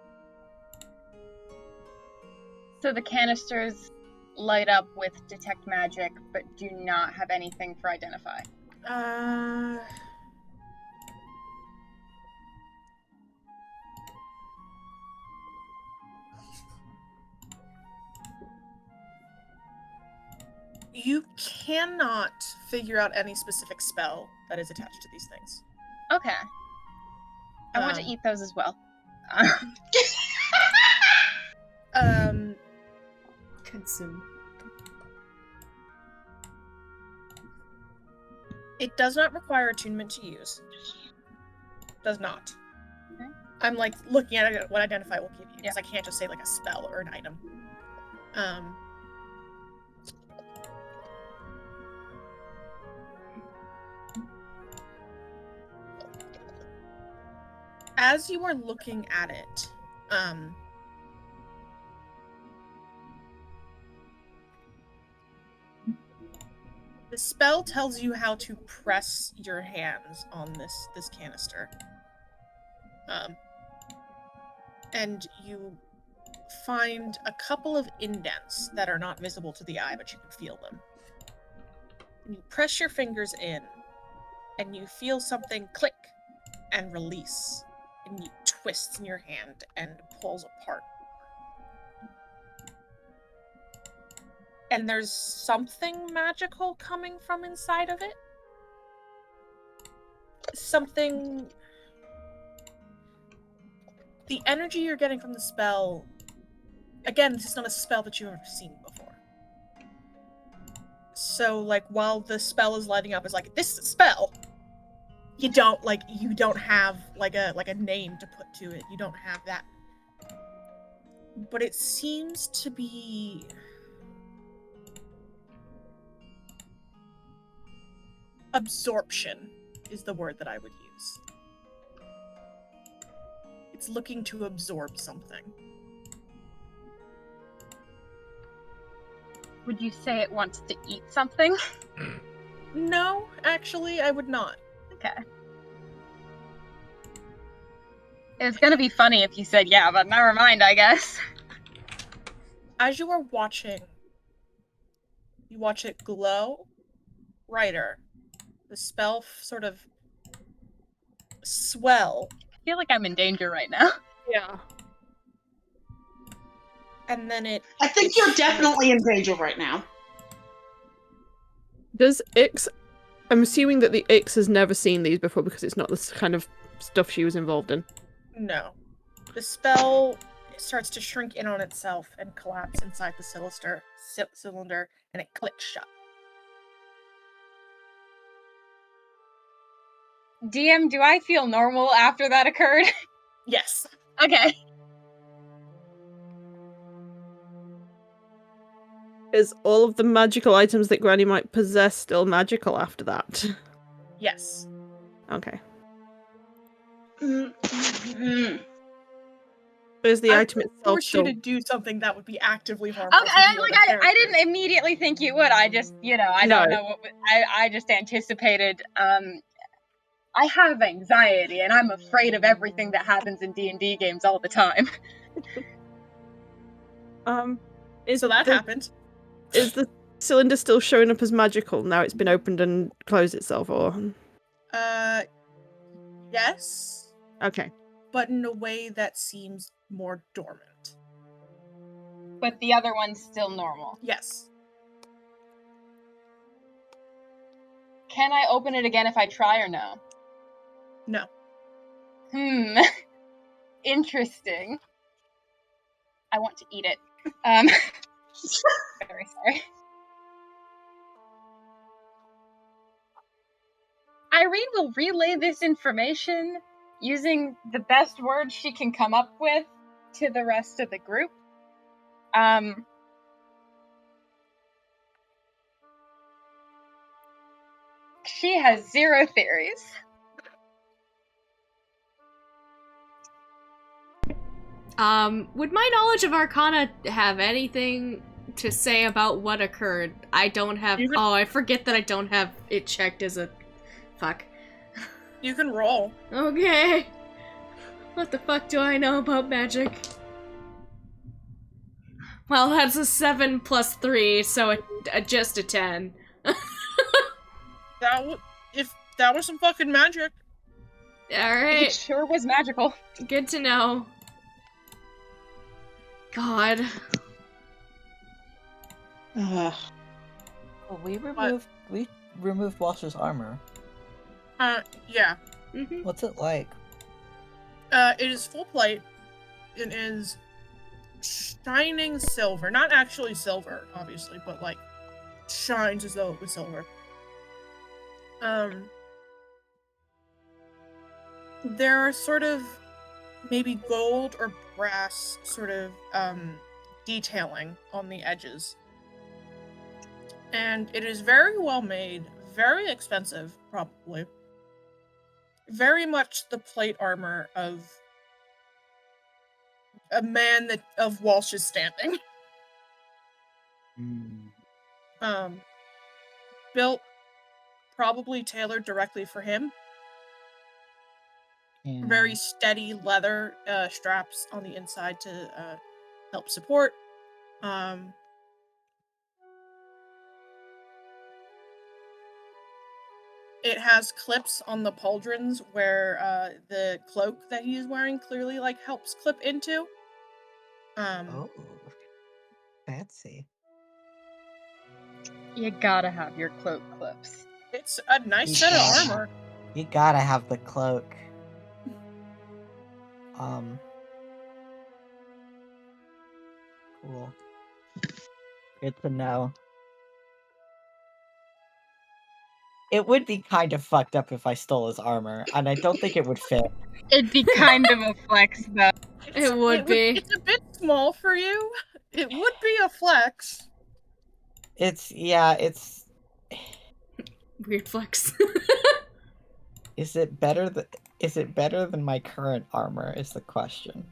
So the canisters light up with detect magic, but do not have anything for Identify. You cannot figure out any specific spell that is attached to these things. Okay. I want to eat those as well. Consume. It does not require attunement to use. Does not. Okay. I'm like looking at it, what Identify will give you, because I can't just say like a spell or an item. as you are looking at it, the spell tells you how to press your hands on this canister. And you find a couple of indents that are not visible to the eye, but you can feel them. And you press your fingers in, and you feel something click and release, and it twists in your hand and pulls apart. And there's something magical coming from inside of it. Something... The energy you're getting from the spell... Again, this is not a spell that you've ever seen before. So, like, while the spell is lighting up, it's like, this is a spell! You don't have, like a name to put to it. You don't have that. But it seems to be... Absorption is the word that I would use. It's looking to absorb something. Would you say it wants to eat something? No, actually, I would not. Okay. It's gonna be funny if you said yeah, but never mind, I guess. As you are watching, you watch it glow brighter. The spell sort of swell. I feel like I'm in danger right now. Yeah. And then I think you're definitely in danger right now. Does Ix... I'm assuming that the Ix has never seen these before because it's not the kind of stuff she was involved in. No. The spell starts to shrink in on itself and collapse inside the cylinder, and it clicks shut. DM, do I feel normal after that occurred? Yes. Okay. Is all of the magical items that Granny might possess still magical after that? Yes. Okay. Mm-hmm. Is the item itself force you to do something that would be actively harmful. Okay, I didn't immediately think you would. I just, I don't know what. I just anticipated. I have anxiety, and I'm afraid of everything that happens in D&D games all the time. So that happened. Is the cylinder still showing up as magical now it's been opened and closed itself, or? Yes. Okay. But in a way that seems more dormant. But the other one's still normal. Yes. Can I open it again if I try or no? No. Interesting. I want to eat it. Very sorry. Irene will relay this information using the best words she can come up with to the rest of the group. She has 0 theories. Would my knowledge of Arcana have anything to say about what occurred? I don't have... Oh, I forget that I don't have it checked as a... Fuck. You can roll. Okay. What the fuck do I know about magic? Well, that's a 7 plus 3, so just a 10. If that was some fucking magic. Alright. It sure was magical. Good to know. God. Well, we removed Walsh's armor. Yeah. Mm-hmm. What's it like? It is full plate. It is shining silver. Not actually silver, obviously, but like shines as though it was silver. There are sort of maybe gold or brass sort of detailing on the edges. And it is very well made, very expensive, probably. very much the plate armor of a man of Walsh's standing. Built, probably tailored directly for him. Very steady leather straps on the inside to help support. It has clips on the pauldrons where the cloak that he's wearing clearly helps clip into. Oh, fancy. You gotta have your cloak clips. It's a nice set of armor. You gotta have the cloak. Cool. Good to know. It would be kind of fucked up if I stole his armor, and I don't think it would fit. It'd be kind of a flex, though. It would be. It's a bit small for you. It would be a flex. It's weird flex. Is it better than my current armor is the question.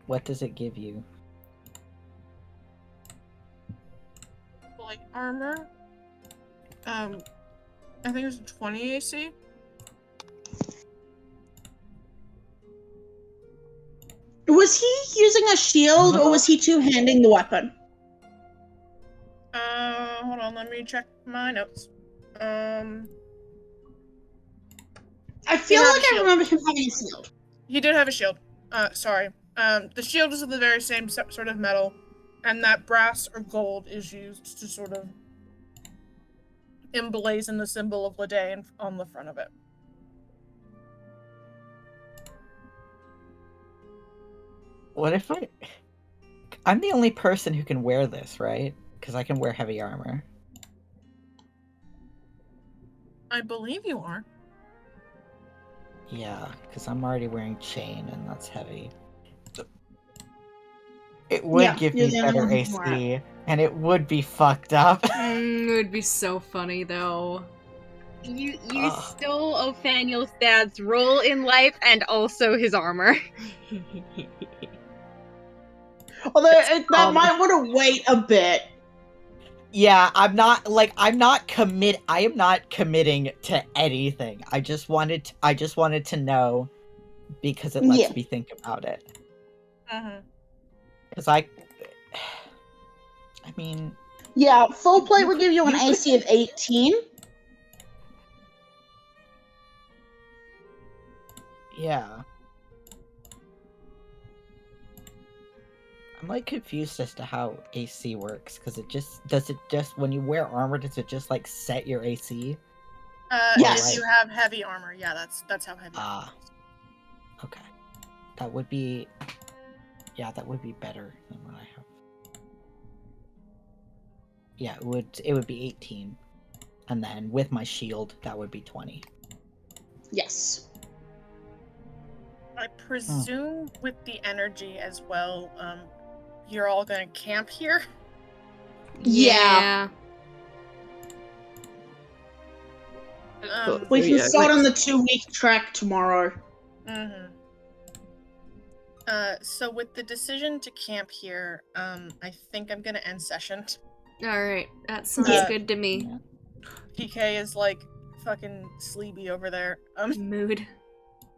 What does it give you? Light armor. I think it's 20 AC. Was he using a shield or was he two-handing the weapon? Hold on, let me check my notes. I feel like I remember him having a shield. He did have a shield. Sorry. The shield is of the very same sort of metal, and that brass or gold is used to sort of emblazon the symbol of Lede on the front of it. What if I'm the only person who can wear this, right? Because I can wear heavy armor. I believe you are. Yeah, because I'm already wearing chain, and that's heavy. It would give me better AC, and it would be fucked up. It would be so funny, though. You stole Othaniel's dad's role in life and also his armor. Although that might want to wait a bit. Yeah, I am not committing to anything. I just wanted to know because it lets me think about it. Because I mean... Yeah, full plate would give you an AC of 18. Yeah. I'm confused as to how AC works, because does it just when you wear armor, does it just set your AC? Yes. If you have heavy armor, yeah, that's how heavy armor is. Okay. That would be better than what I have. Yeah, it would be 18. And then with my shield, that would be 20. Yes. I presume with the energy as well, you're all gonna camp here? Yeah. We can start on the 2-week trek tomorrow. So with the decision to camp here, I think I'm gonna end session. Alright, that sounds good to me. PK is fucking sleepy over there. Mood.